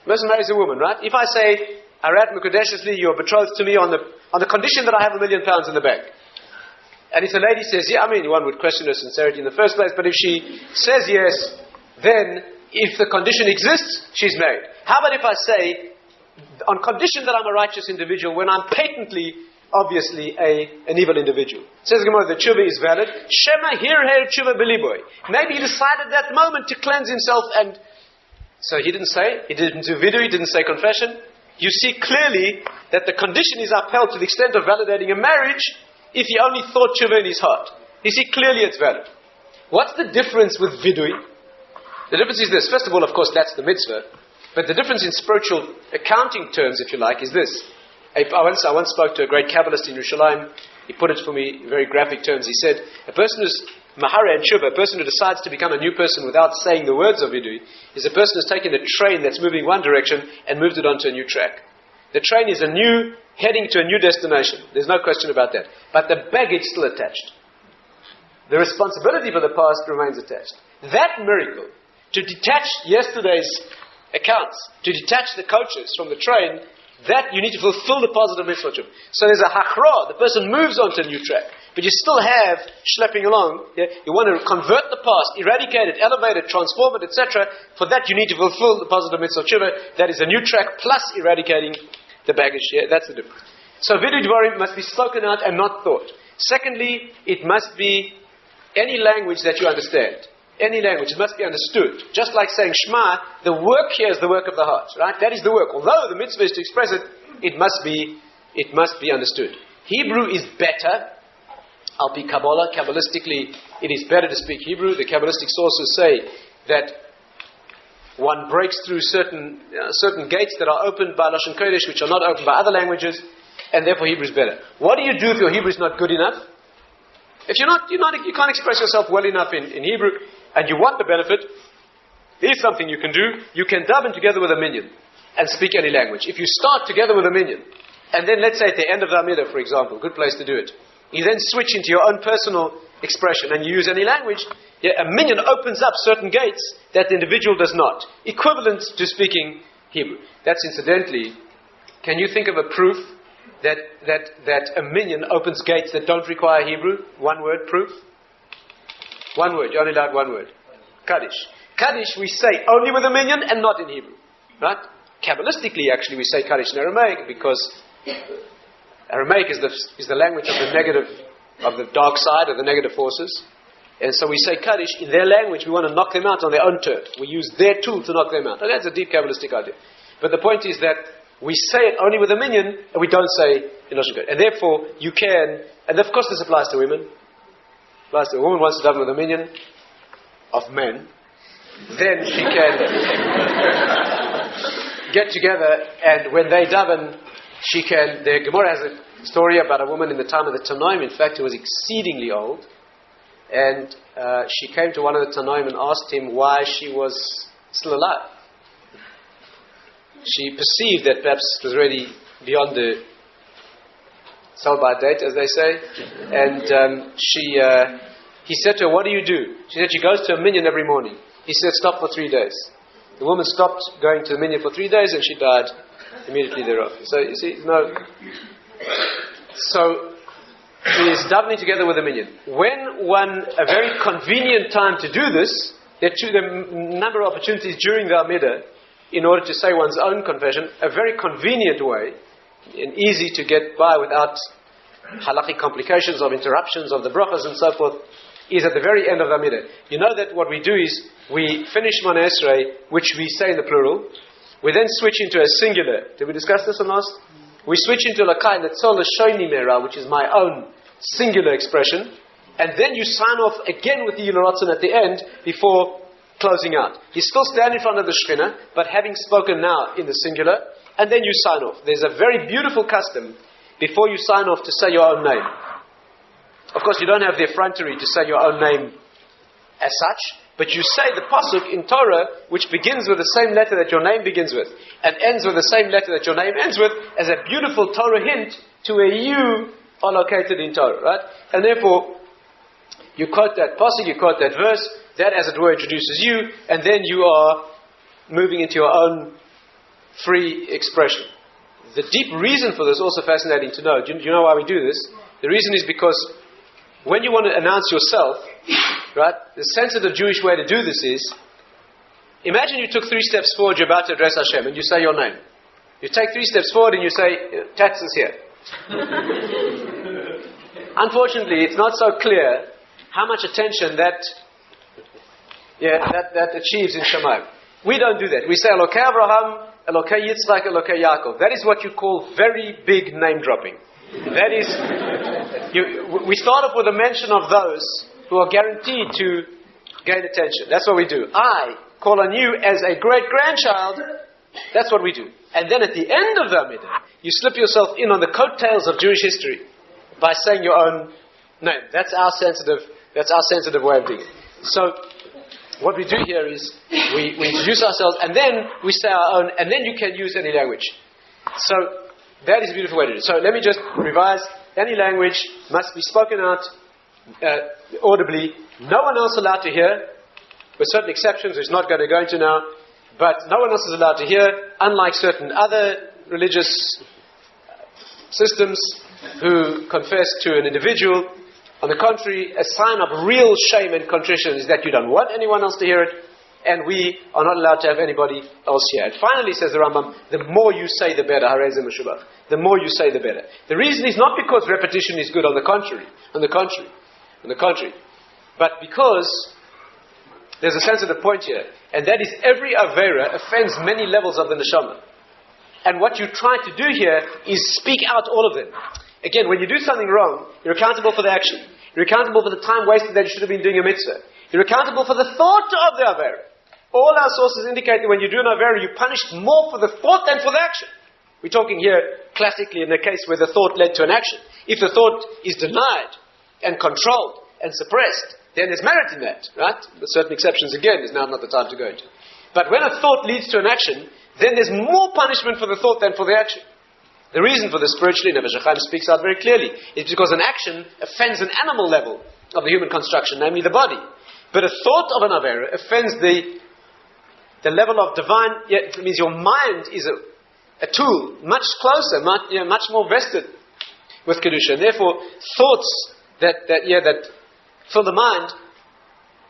A person marries a woman, right? If I say, Arat Mukadeshesli, you're betrothed to me on the condition that I have £1 million in the bank. And if the lady says, yeah, I mean, one would question her sincerity in the first place, but if she says yes, then if the condition exists, she's married. How about if I say, on condition that I'm a righteous individual, when I'm patently, obviously, an evil individual? Says Gemara, the tshuva is valid. Shema hirher tshuva beliboy. Maybe he decided that moment to cleanse himself, and so he didn't say, he didn't do vidu, he didn't say confession. You see clearly that the condition is upheld to the extent of validating a marriage if he only thought tshuva in his heart. You see clearly it's valid. What's the difference with vidui? The difference is this. First of all, of course, that's the mitzvah. But the difference in spiritual accounting terms, if you like, is this. I once spoke to a great Kabbalist in Yerushalayim. He put it for me in very graphic terms. He said, a person who's mahara and tshuva, a person who decides to become a new person without saying the words of vidui, is a person who's taken a train that's moving one direction and moved it onto a new track. The train is heading to a new destination. There's no question about that. But the baggage is still attached. The responsibility for the past remains attached. That miracle, to detach yesterday's accounts, to detach the coaches from the train, that you need to fulfill the positive mitzvah. So there's a hachra, the person moves onto a new track, but you still have schlepping along. Yeah? You want to convert the past, eradicate it, elevate it, transform it, etc. For that you need to fulfill the positive mitzvah. That is a new track plus eradicating the baggage. Yeah? That's the difference. So vidu dvarim must be spoken out and not thought. Secondly, it must be any language that you understand. Any language, it must be understood. Just like saying Shema, the work here is the work of the heart, right? That is the work. Although the mitzvah is to express it, it must be it must be understood. Hebrew is better. Al-Pi Kabbalah, Kabbalistically, it is better to speak Hebrew. The Kabbalistic sources say that one breaks through certain gates that are opened by Lashon Kodesh, which are not opened by other languages, and therefore Hebrew is better. What do you do if your Hebrew is not good enough? If you can't express yourself well enough in Hebrew, and you want the benefit, here's something you can do. You can daven together with a minyan and speak any language. If you start together with a minyan, and then let's say at the end of the Amidah, for example, good place to do it, you then switch into your own personal expression and you use any language, a minyan opens up certain gates that the individual does not. Equivalent to speaking Hebrew. That's incidentally, can you think of a proof that a minyan opens gates that don't require Hebrew? One word proof? One word. You're only allowed one word. Kaddish. Kaddish we say only with a minyan and not in Hebrew. Right? Kabbalistically, actually, we say Kaddish in Aramaic because Aramaic is the language of the negative, of the dark side, of the negative forces. And so we say Kaddish in their language. We want to knock them out on their own turf. We use their tool to knock them out. And that's a deep Kabbalistic idea. But the point is that we say it only with a minyan, and we don't say in Lashon Kodesh. And therefore, you can, and of course this applies to women. Applies to a woman wants to daven with a minyan of men, then she can get together, and when they daven, she can. The Gemara has a story about a woman in the time of the Tanoim, in fact, who was exceedingly old, and she came to one of the Tanoim and asked him why she was still alive. She perceived that perhaps it was already beyond the sell-by date, as they say, and he said to her, "What do you do?" She said she goes to a minyan every morning. He said, "Stop for 3 days." The woman stopped going to the minyan for 3 days, and she died immediately thereafter. So you see, So he is davening together with a minyan. When a very convenient time to do this, there are a number of opportunities during the Amidah in order to say one's own confession, a very convenient way, and easy to get by without halachic complications of interruptions of the brachas and so forth, is at the very end of the Amidah. You know that what we do is, we finish Shmoneh Esrei, which we say in the plural, we then switch into a singular. Did we discuss this on last? We switch into Lakai Netzol Shoini Mera, which is my own singular expression, and then you sign off again with the Yilaratzon at the end before closing out. You still stand in front of the Shekhinah, but having spoken now in the singular, and then you sign off. There's a very beautiful custom before you sign off to say your own name. Of course, you don't have the effrontery to say your own name as such, but you say the pasuk in Torah, which begins with the same letter that your name begins with, and ends with the same letter that your name ends with, as a beautiful Torah hint to where you are located in Torah, right? And therefore, you quote that pasuk, you quote that verse, that as it were introduces you, and then you are moving into your own free expression. The deep reason for this, also fascinating to know. Do you know why we do this? The reason is because when you want to announce yourself, right, the sensitive Jewish way to do this is, imagine you took 3 steps forward, you're about to address Hashem, and you say your name. You take 3 steps forward and you say, Tatz is here. Unfortunately, it's not so clear how much attention that achieves in Shamayim. We don't do that. We say Elokei Abraham, Elokei Yitzchak, Elokei Yaakov. That is what you call very big name dropping. That is, we start off with a mention of those who are guaranteed to gain attention. That's what we do. I call on you as a great-grandchild. That's what we do. And then at the end of the Amidah, you slip yourself in on the coattails of Jewish history by saying your own name. That's our sensitive way of doing it. So, what we do here is we introduce ourselves, and then we say our own, and then you can use any language. So that is a beautiful way to do it. So let me just revise. Any language must be spoken out audibly. No one else allowed to hear, with certain exceptions, which not going to go into now. But no one else is allowed to hear, unlike certain other religious systems who confess to an individual. On the contrary, a sign of real shame and contrition is that you don't want anyone else to hear it, and we are not allowed to have anybody else hear. And finally, says the Rambam, the more you say, the better. The more you say, the better. The reason is not because repetition is good, on the contrary, but because there's a sensitive point here, and that is every Avera offends many levels of the neshama. And what you try to do here is speak out all of them. Again, when you do something wrong, you're accountable for the action. You're accountable for the time wasted that you should have been doing a mitzvah. You're accountable for the thought of the Avera. All our sources indicate that when you do an Avera, you're punished more for the thought than for the action. We're talking here classically in a case where the thought led to an action. If the thought is denied and controlled and suppressed, then there's merit in that, right? With certain exceptions, again, is now not the time to go into. But when a thought leads to an action, then there's more punishment for the thought than for the action. The reason for this spiritually, Nebuch Chaim speaks out very clearly, is because an action offends an animal level of the human construction, namely the body. But a thought of an Avera offends the level of divine, it means your mind is a tool, much closer, much more vested with Kedusha. And therefore, thoughts that fill the mind,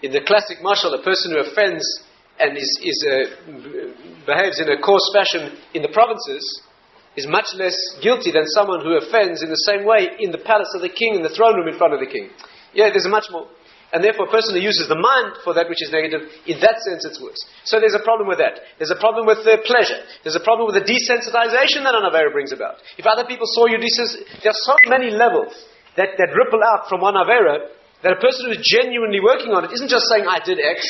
in the classic mashal, a person who offends and behaves in a coarse fashion in the provinces is much less guilty than someone who offends in the same way in the palace of the king, in the throne room in front of the king. Yeah, there's a much more. And therefore a person who uses the mind for that which is negative, in that sense it's worse. So there's a problem with that. There's a problem with the pleasure. There's a problem with the desensitization that an Avera brings about. If other people saw you there are so many levels that ripple out from one Avera, that a person who is genuinely working on it isn't just saying, I did X,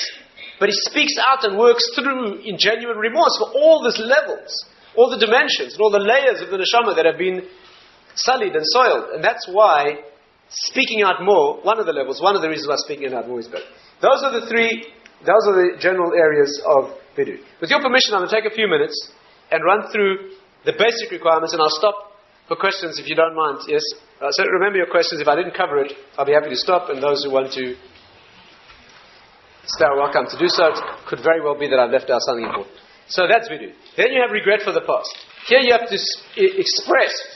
but he speaks out and works through in genuine remorse for all these levels, all the dimensions, and all the layers of the neshama that have been sullied and soiled. And that's why speaking out more, one of the reasons why speaking out more is better. Those are the general areas of Vidu. With your permission, I'm going to take a few minutes and run through the basic requirements, and I'll stop for questions if you don't mind. Yes? So remember your questions. If I didn't cover it, I'll be happy to stop, and those who want to stay are welcome to do so. It could very well be that I've left out something important. So that's Vidu. Then you have regret for the past. Here you have to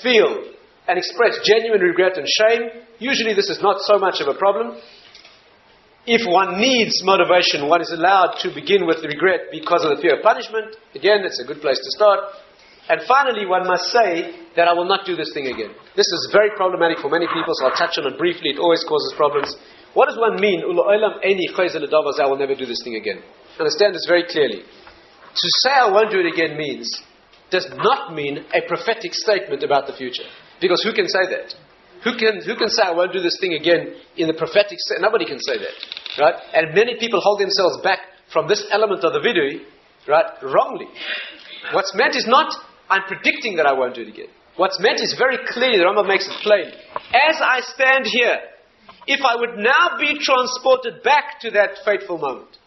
feel and express genuine regret and shame. Usually this is not so much of a problem. If one needs motivation, one is allowed to begin with the regret because of the fear of punishment. Again, it's a good place to start. And finally, one must say that I will not do this thing again. This is very problematic for many people, so I'll touch on it briefly. It always causes problems. What does one mean? I will never do this thing again. Understand this very clearly. To say I won't do it again does not mean a prophetic statement about the future. Because who can say that? Who can say I won't do this thing again in the prophetic sense? Nobody can say that. Right? And many people hold themselves back from this element of the vidui, right, wrongly. What's meant is not, I'm predicting that I won't do it again. What's meant is very clear, the Rambam makes it plain. As I stand here, if I would now be transported back to that fateful moment,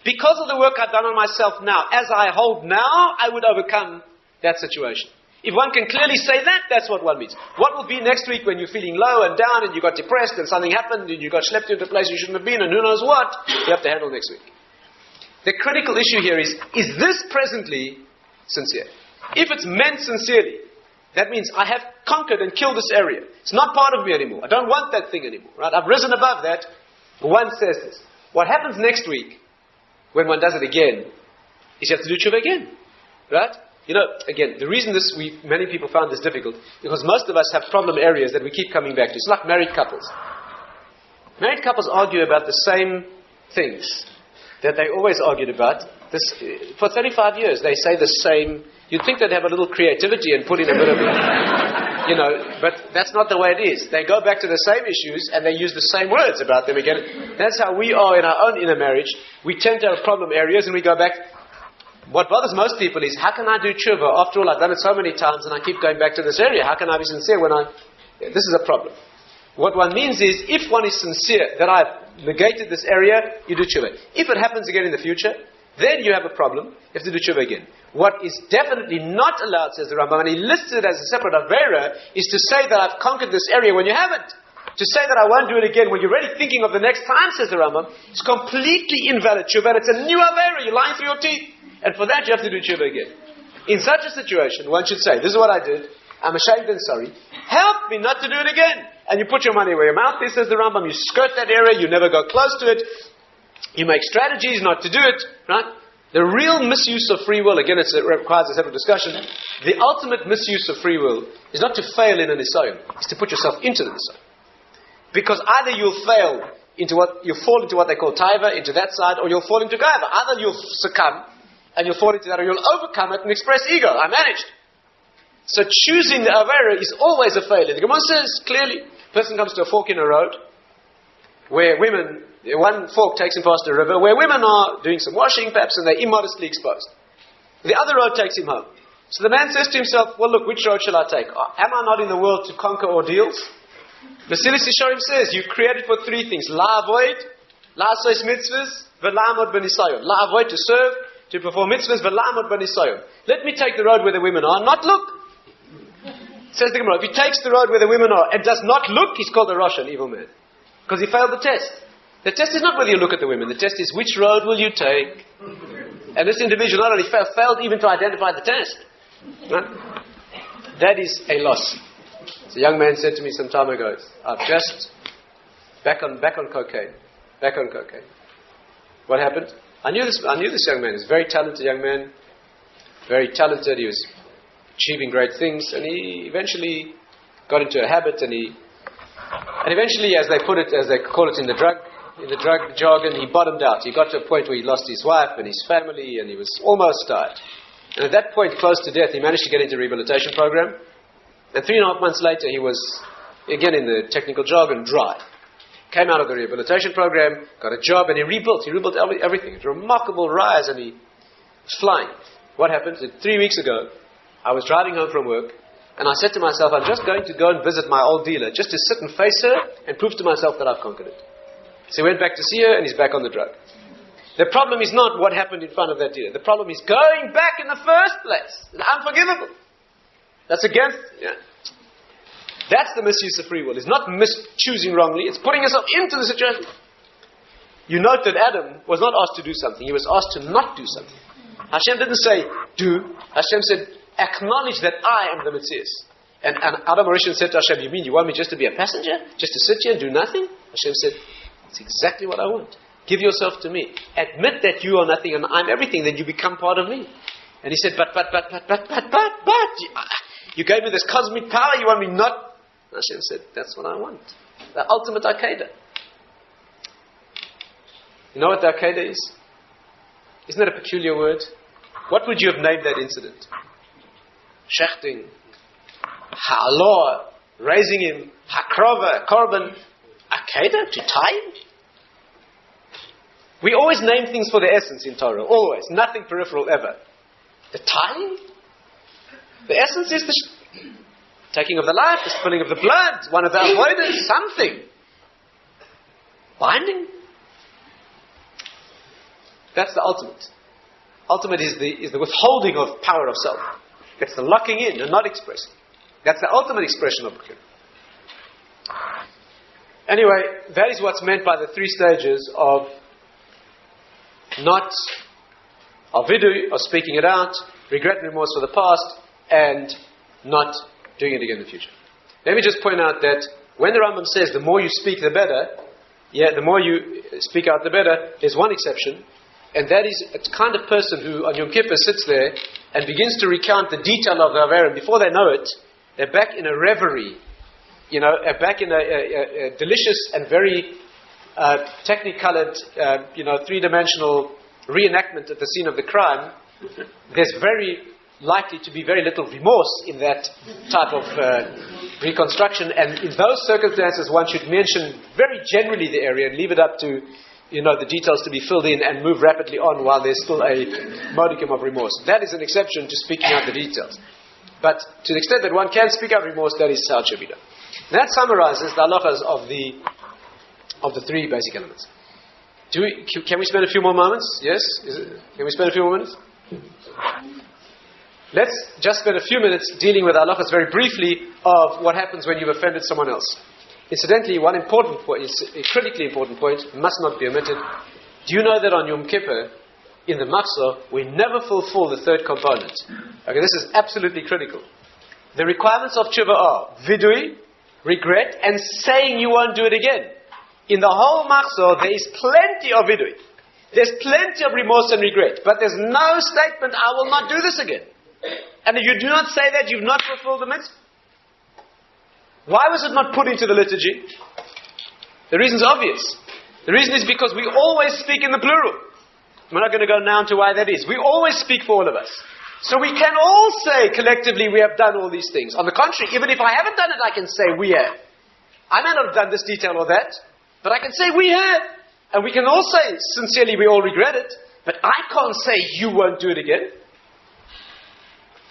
because of the work I've done on myself now, as I hold now, I would overcome that situation. If one can clearly say that, that's what one means. What will be next week when you're feeling low and down and you got depressed and something happened and you got schlepped into a place you shouldn't have been and who knows what, you have to handle next week. The critical issue here is this presently sincere? If it's meant sincerely, that means I have conquered and killed this area. It's not part of me anymore. I don't want that thing anymore. Right? I've risen above that. One says this. What happens next week when one does it again is you have to do tshuva again. Right? You know, again, the reason many people found this difficult, because most of us have problem areas that we keep coming back to. It's like married couples. Married couples argue about the same things that they always argued about. For 35 years, they say the same. You'd think they'd have a little creativity and put in a bit of, but that's not the way it is. They go back to the same issues and they use the same words about them again. That's how we are in our own inner marriage. We tend to have problem areas and we go back. What bothers most people is, how can I do tshuva? After all, I've done it so many times and I keep going back to this area. How can I be sincere when this is a problem. What one means is, if one is sincere that I've negated this area, you do tshuva. If it happens again in the future, then you have a problem. You have to do tshuva again. What is definitely not allowed, says the Rambam, and he lists it as a separate avera, is to say that I've conquered this area when you haven't. To say that I won't do it again when you're already thinking of the next time, says the Rambam, is completely invalid tshuva. It's a new avera. You're lying through your teeth. And for that you have to do tshuva again. In such a situation, one should say, this is what I did. I'm ashamed and sorry. Help me not to do it again. And you put your money where your mouth is, says the Rambam. You skirt that area. You never go close to it. You make strategies not to do it. Right? The real misuse of free will, again, it requires a separate discussion. The ultimate misuse of free will is not to fail in an nisayon. It's to put yourself into the nisayon. Because either you'll fall into what they call taiva, into that side, or you'll fall into gaiva. Either you'll succumb and you'll fall into that, or you'll overcome it and express ego. I managed. So choosing the Avera is always a failure. The Gemara says clearly, a person comes to a fork in a road, where women, one fork takes him past a river, where women are doing some washing perhaps, and they're immodestly exposed. The other road takes him home. So the man says to himself, well look, which road shall I take? Am I not in the world to conquer ordeals? Basilis Yisharim says, you created for three things. La avoid, la sois mitzvahs, ve'la'amod b'nisayon. La avoid, to serve, to perform mitzvahs, ve'la'amod b'nisayon. Let me take the road where the women are, not look. Says the Gemara, if he takes the road where the women are and does not look, he's called a Russian, evil man. Because he failed the test. The test is not whether you look at the women. The test is which road will you take? And this individual not only failed even to identify the test. Right? That is a loss. So a young man said to me some time ago, I've just back on cocaine. Back on cocaine. What happened? I knew this young man. He was a very talented young man. Very talented. He was achieving great things, and he eventually got into a habit, and eventually, as they call it in the drug jargon, he bottomed out. He got to a point where he lost his wife and his family, and he was almost died. And at that point, close to death, he managed to get into a rehabilitation program. And 3.5 months later, he was, again in the technical jargon, dry. Came out of the rehabilitation program, got a job, and he rebuilt everything. It's a remarkable rise, and he was flying. What happened? 3 weeks ago, I was driving home from work, and I said to myself, I'm just going to go and visit my old dealer, just to sit and face her and prove to myself that I've conquered it. So he went back to see her, and he's back on the drug. The problem is not what happened in front of that dealer. The problem is going back in the first place. It's unforgivable. That's against, That's the misuse of free will. It's not choosing wrongly, it's putting yourself into the situation. You note that Adam was not asked to do something, he was asked to not do something. Hashem didn't say, do. Hashem said, acknowledge that I am the Metzius. And Adam Arishan said to Hashem, you mean you want me just to be a passenger? Just to sit here and do nothing? Hashem said, that's exactly what I want. Give yourself to me. Admit that you are nothing and I'm everything, then you become part of me. And he said, but, you gave me this cosmic power, you want me not? Hashem said, that's what I want. The ultimate Akiva. You know what the Akiva is? Isn't that a peculiar word? What would you have named that incident? Shechting, Ha'alor, raising him, Hakrova, Korban, Akiva, to tie him? We always name things for their essence in Torah, always. Nothing peripheral ever. The tying? The essence is the taking of the life, the spilling of the blood, one of the avoiders, something. Binding? That's the ultimate. Ultimate is the withholding of power of self. It's the locking in and not expressing. That's the ultimate expression of Akiva. Anyway, that is what's meant by the three stages of not of vidui, of speaking it out, regret and remorse for the past, and not doing it again in the future. Let me just point out that when the Rambam says the more you speak the better, the more you speak out the better, there's one exception, and that is a kind of person who on Yom Kippur sits there and begins to recount the detail of the Avera, and before they know it, they're back in a reverie, back in a delicious and very technicolored, three-dimensional reenactment at the scene of the crime. There's very likely to be very little remorse in that type of reconstruction, and in those circumstances one should mention very generally the area and leave it up to the details to be filled in and move rapidly on while there's still a modicum of remorse. That is an exception to speaking out the details. But to the extent that one can speak out remorse, that is how it should be done. That summarizes the halachas of the three basic elements. Can we spend a few more moments? Yes? Can we spend a few more minutes? Let's just spend a few minutes dealing with halachas very briefly of what happens when you've offended someone else. Incidentally, one important point, a critically important point, must not be omitted. Do you know that on Yom Kippur, in the Machzor, we never fulfill the third component? Okay, this is absolutely critical. The requirements of Teshuva are vidui, regret, and saying you won't do it again. In the whole Machzor, there is plenty of vidui. There's plenty of remorse and regret. But there's no statement, I will not do this again. And if you do not say that, you've not fulfilled the mitzvah. Why was it not put into the liturgy? The reason is obvious. The reason is because we always speak in the plural. We're not going to go now into why that is. We always speak for all of us. So we can all say collectively we have done all these things. On the contrary, even if I haven't done it, I can say we have. I may not have done this detail or that, but I can say we have. And we can all say sincerely we all regret it, but I can't say you won't do it again.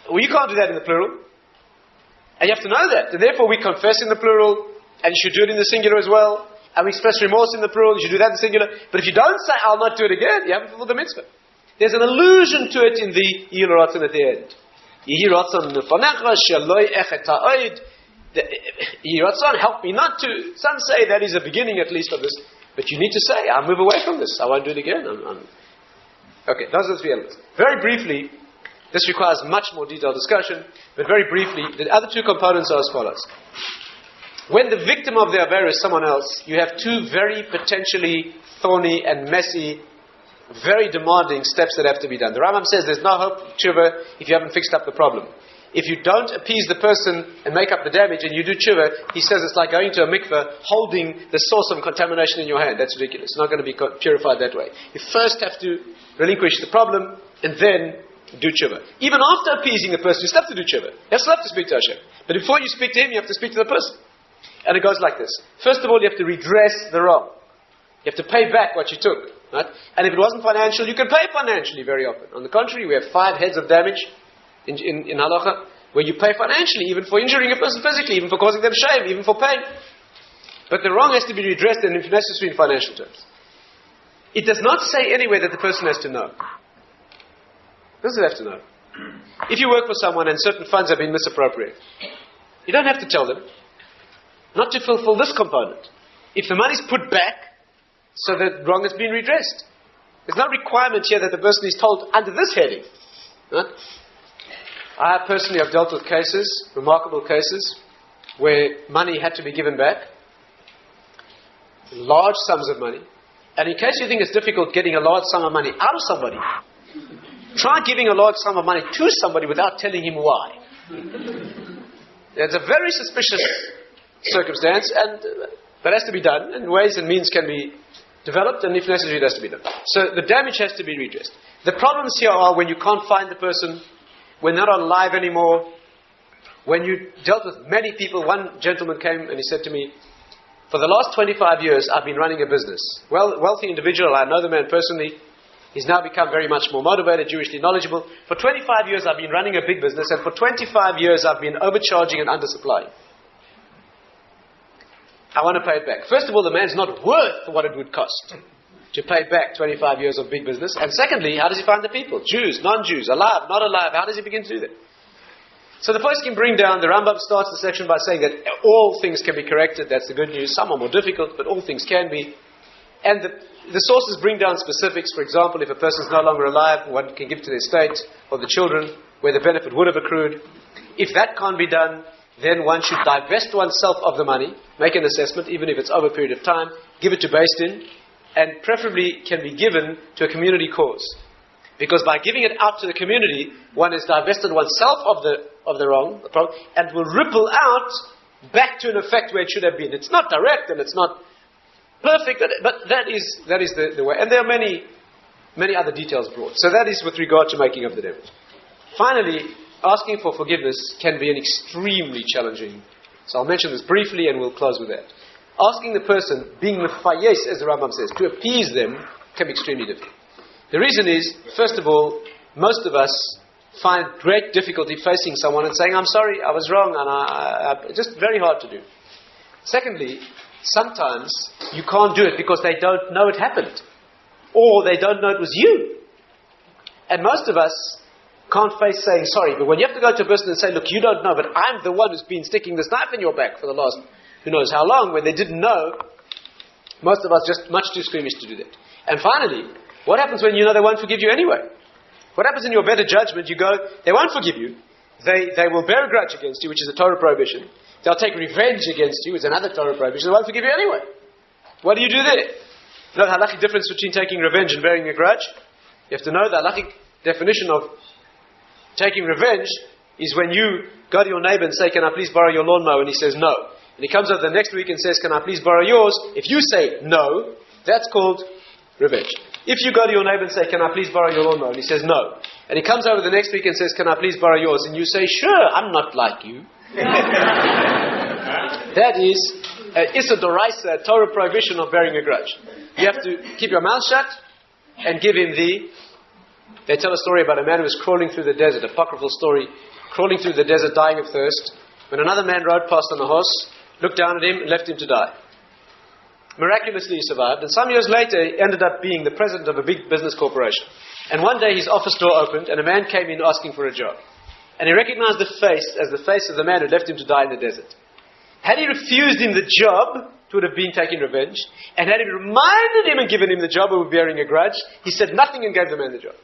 Well, you can't do that in the plural. And you have to know that. And therefore we confess in the plural, and you should do it in the singular as well. And we express remorse in the plural, you should do that in the singular. But if you don't say, I'll not do it again, you haven't fulfilled the mitzvah. There's an allusion to it in the Yehi Ratzon at the end. Yehi Ratzon nefanecha sheloi echet ha'od. Yehi Ratzon, help me not to. Some say that is a beginning at least of this. But you need to say, I'll move away from this. I won't do it again. Okay, those are the three elements. Very briefly, this requires much more detailed discussion, but very briefly, the other two components are as follows. When the victim of the Avera is someone else, you have two very potentially thorny and messy, very demanding steps that have to be done. The Rambam says there's no hope of tshuva if you haven't fixed up the problem. If you don't appease the person and make up the damage and you do tshuva, he says it's like going to a mikveh holding the source of contamination in your hand. That's ridiculous. It's not going to be purified that way. You first have to relinquish the problem and then do tshuva. Even after appeasing the person, you still have to do tshuva. You still have to speak to Hashem. But before you speak to him, you have to speak to the person. And it goes like this. First of all, you have to redress the wrong. You have to pay back what you took. Right? And if it wasn't financial, you can pay financially very often. On the contrary, we have 5 heads of damage in halacha, where you pay financially, even for injuring a person physically, even for causing them shame, even for pain. But the wrong has to be redressed, and if necessary, in financial terms. It does not say anywhere that the person has to know. Doesn't have to know. If you work for someone and certain funds have been misappropriated, you don't have to tell them. Not to fulfill this component. If the money is put back, so that wrong has been redressed. There's no requirement here that the person is told under this heading. Right? I personally have dealt with cases, remarkable cases, where money had to be given back. Large sums of money. And in case you think it's difficult getting a large sum of money out of somebody, try giving a large sum of money to somebody without telling him why. It's a very suspicious circumstance, but has to be done, and ways and means can be developed, and if necessary it has to be done. So the damage has to be redressed. The problems here are when you can't find the person, when they're not alive anymore, when you dealt with many people. One gentleman came and he said to me, for the last 25 years I've been running a business. Wealthy individual, I know the man personally. He's now become very much more motivated, Jewishly knowledgeable. For 25 years I've been running a big business, and for 25 years I've been overcharging and undersupplying. I want to pay it back. First of all, the man's not worth what it would cost to pay back 25 years of big business. And secondly, how does he find the people? Jews, non-Jews, alive, not alive. How does he begin to do that? So the first can bring down, the Rambam starts the section by saying that all things can be corrected. That's the good news. Some are more difficult, but all things can be. And the sources bring down specifics. For example, if a person is no longer alive, one can give to the estate or the children where the benefit would have accrued. If that can't be done, then one should divest oneself of the money, make an assessment, even if it's over a period of time, give it to Beis Din, and preferably can be given to a community cause. Because by giving it out to the community, one has divested oneself of the wrong, the problem, and will ripple out back to an effect where it should have been. It's not direct and it's not perfect, but that is the way. And there are many other details brought. So that is with regard to making up the damage. Finally, asking for forgiveness can be an extremely challenging. So I'll mention this briefly and we'll close with that. Asking the person, being mefayes, as the Rambam says, to appease them, can be extremely difficult. The reason is, first of all, most of us find great difficulty facing someone and saying, I'm sorry, I was wrong, and just very hard to do. Secondly, sometimes you can't do it because they don't know it happened, or they don't know it was you. And most of us can't face saying sorry, but when you have to go to a person and say, look, you don't know, but I'm the one who's been sticking this knife in your back for the last who knows how long, when they didn't know, most of us just much too squeamish to do that. And finally, what happens when you know they won't forgive you anyway? What happens in your better judgment? You go, they won't forgive you. They will bear a grudge against you, which is a Torah prohibition. They'll take revenge against you, which is another Torah prohibition. They won't forgive you anyway. What do you do there? You know the halachic difference between taking revenge and bearing a grudge? You have to know the halachic definition of taking revenge is when you go to your neighbor and say, can I please borrow your lawnmower? And he says no. And he comes over the next week and says, can I please borrow yours? If you say no, that's called revenge. If you go to your neighbor and say, can I please borrow your lawnmower? And he says, no. And he comes over the next week and says, can I please borrow yours? And you say, sure, I'm not like you. That is Issa Doraisa, Torah prohibition of bearing a grudge. You have to keep your mouth shut and give him They tell a story about a man who was crawling through the desert, apocryphal story, crawling through the desert, dying of thirst, when another man rode past on a horse, looked down at him and left him to die. Miraculously he survived, and some years later he ended up being the president of a big business corporation. And one day his office door opened and a man came in asking for a job. And he recognized the face as the face of the man who left him to die in the desert. Had he refused him the job, it would have been taking revenge. And had he reminded him and given him the job of bearing a grudge, he said nothing and gave the man the job.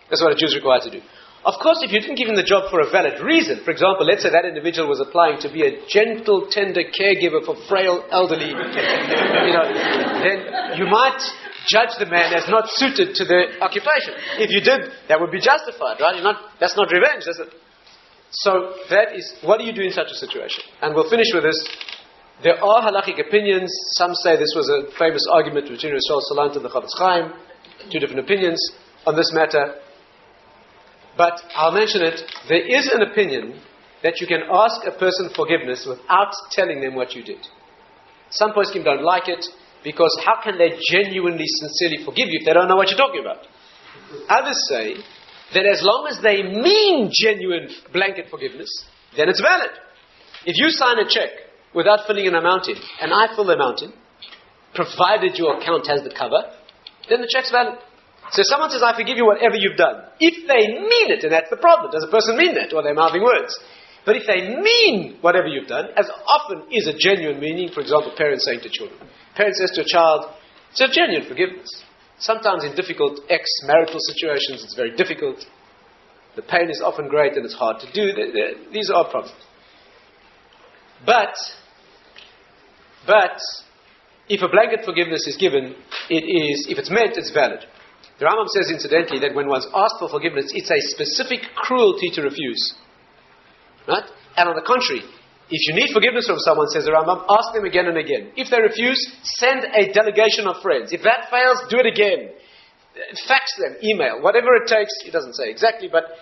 That's what a Jew is required to do. Of course, if you didn't give him the job for a valid reason, for example, let's say that individual was applying to be a gentle, tender caregiver for frail, elderly, then you might judge the man as not suited to the occupation. If you did, that would be justified, right? That's not revenge, is it? So that is, what do you do in such a situation? And we'll finish with this. There are halachic opinions. Some say this was a famous argument between Rishon Salant and the Chafetz Chaim. Two different opinions on this matter. But I'll mention it. There is an opinion that you can ask a person forgiveness without telling them what you did. Some poskim don't like it because how can they genuinely, sincerely forgive you if they don't know what you're talking about? Others say that as long as they mean genuine blanket forgiveness, then it's valid. If you sign a check without filling an amount in, and I fill the amount in, provided your account has the cover, then the check's valid. So if someone says, I forgive you whatever you've done, if they mean it, and that's the problem, does a person mean that, or they're mouthing words? But if they mean whatever you've done, as often is a genuine meaning, for example, parents saying to children, parent says to a child, it's a genuine forgiveness. Sometimes in difficult ex-marital situations, it's very difficult. The pain is often great and it's hard to do. These are problems. But, if a blanket forgiveness is given, if it's meant, it's valid. The Rambam says, incidentally, that when one's asked for forgiveness, it's a specific cruelty to refuse. Right? And on the contrary, if you need forgiveness from someone, says the Rambam, ask them again and again. If they refuse, send a delegation of friends. If that fails, do it again. Fax them, email, whatever it takes. It doesn't say exactly, but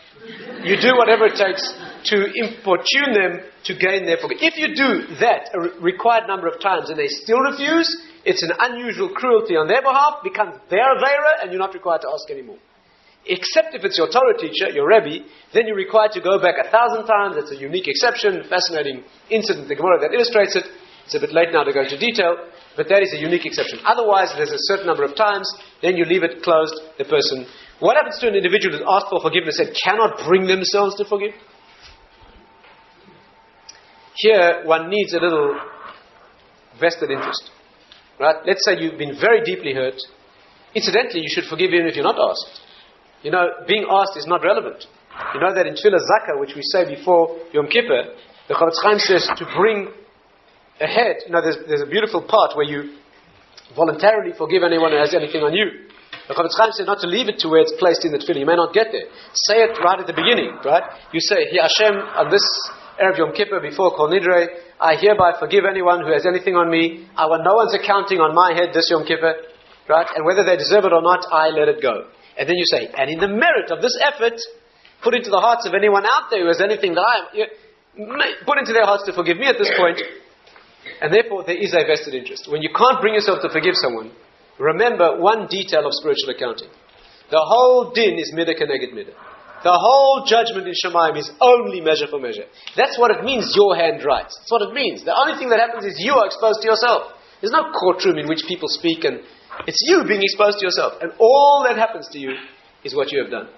you do whatever it takes to importune them to gain their forgiveness. If you do that a required number of times and they still refuse, it's an unusual cruelty on their behalf, becomes their avera, and you're not required to ask anymore. Except if it's your Torah teacher, your Rabbi, then you're required to go back 1,000 times. That's a unique exception, fascinating incident, the Gemara that illustrates it. It's a bit late now to go into detail, but that is a unique exception. Otherwise, there's a certain number of times, then you leave it closed, the person. What happens to an individual who's asked for forgiveness and cannot bring themselves to forgive? Here, one needs a little vested interest. Right? Let's say you've been very deeply hurt. Incidentally, you should forgive even if you're not asked. Being asked is not relevant. You know that in Tefillah Zakah, which we say before Yom Kippur, the Chafetz Chaim says to bring ahead, there's a beautiful part where you voluntarily forgive anyone who has anything on you. The Chafetz Chaim says not to leave it to where it's placed in the Tefillah. You may not get there. Say it right at the beginning, right? You say, Hi Hashem, on this Erev Yom Kippur before Kol Nidre, I hereby forgive anyone who has anything on me. I want no one's accounting on my head this Yom Kippur, right? And whether they deserve it or not, I let it go. And then you say, and in the merit of this effort, put into the hearts of anyone out there who has anything that put into their hearts to forgive me at this point. And therefore, there is a vested interest. When you can't bring yourself to forgive someone, remember one detail of spiritual accounting. The whole din is midah keneged midah. The whole judgment in Shemayim is only measure for measure. That's what it means, your hand writes. That's what it means. The only thing that happens is you are exposed to yourself. There's no courtroom in which people speak, and it's you being exposed to yourself. And all that happens to you is what you have done.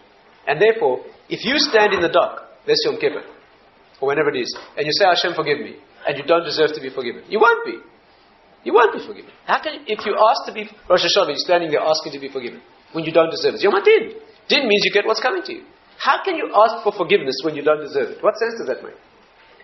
And therefore, if you stand in the dock, this Yom Kippur, or whenever it is, and you say, Hashem, forgive me, and you don't deserve to be forgiven, you won't be. You won't be forgiven. How can if you ask to be Rosh Hashanah, you're standing there asking to be forgiven when you don't deserve it? Yom Din. Din means you get what's coming to you. How can you ask for forgiveness when you don't deserve it? What sense does that make?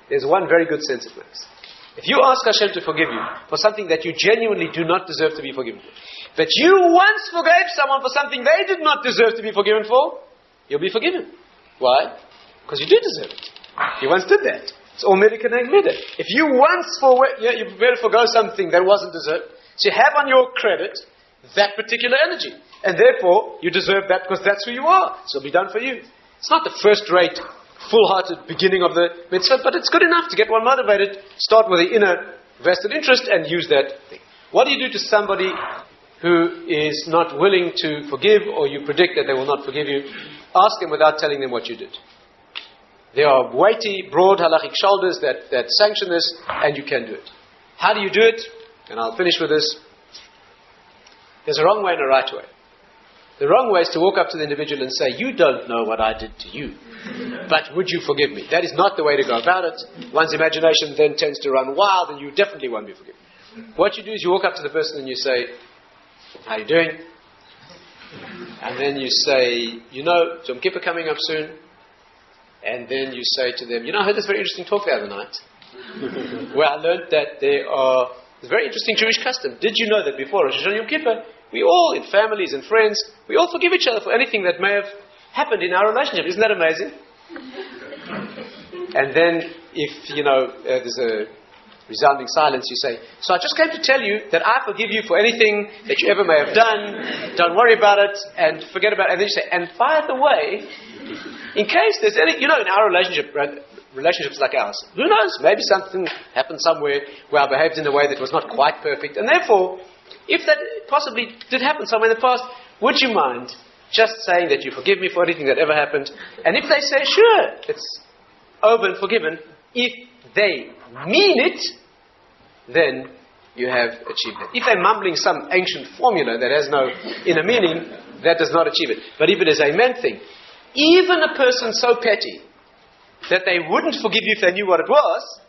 There's one very good sense it makes. If you ask Hashem to forgive you for something that you genuinely do not deserve to be forgiven for, but you once forgave someone for something they did not deserve to be forgiven for, you'll be forgiven. Why? Because you did deserve it. You once did that. It's all midah keneged midah. If you once you prepared to forgo something that wasn't deserved, so you have on your credit that particular energy. And therefore, you deserve that because that's who you are. So it'll be done for you. It's not the first-rate, full-hearted beginning of the mitzvah, but it's good enough to get one motivated, start with the inner vested interest and use that thing. What do you do to somebody who is not willing to forgive, or you predict that they will not forgive you? Ask them without telling them what you did. There are weighty, broad halachic shoulders that sanction this, and you can do it. How do you do it? And I'll finish with this. There's a wrong way and a right way. The wrong way is to walk up to the individual and say, you don't know what I did to you, but would you forgive me? That is not the way to go about it. One's imagination then tends to run wild, and you definitely won't be forgiven. What you do is you walk up to the person and you say, how are you doing? And then you say, Yom Kippur coming up soon. And then you say to them, I heard this very interesting talk the other night where I learned that there's a very interesting Jewish custom. Did you know that before Rosh Hashanah Yom Kippur, we all, in families and friends, we all forgive each other for anything that may have happened in our relationship? Isn't that amazing? And then if, there's a resounding silence, you say, so I just came to tell you that I forgive you for anything that you ever may have done. Don't worry about it and forget about it. And then you say, and by the way, in case there's any, in our relationships like ours, who knows, maybe something happened somewhere where I behaved in a way that was not quite perfect. And therefore, if that possibly did happen somewhere in the past, would you mind just saying that you forgive me for anything that ever happened? And if they say, sure, it's over and forgiven, if they mean it, then you have achieved it. If they're mumbling some ancient formula that has no inner meaning, that does not achieve it. But if it is a meant thing, even a person so petty that they wouldn't forgive you if they knew what it was,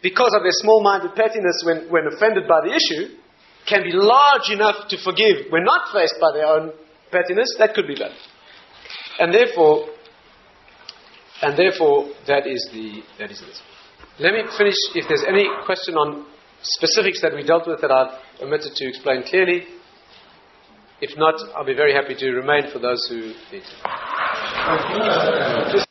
because of their small-minded pettiness when offended by the issue, can be large enough to forgive when not faced by their own pettiness, that could be done. And therefore, that is this. Let me finish. If there's any question on specifics that we dealt with that I've omitted to explain clearly, if not, I'll be very happy to remain for those who need to.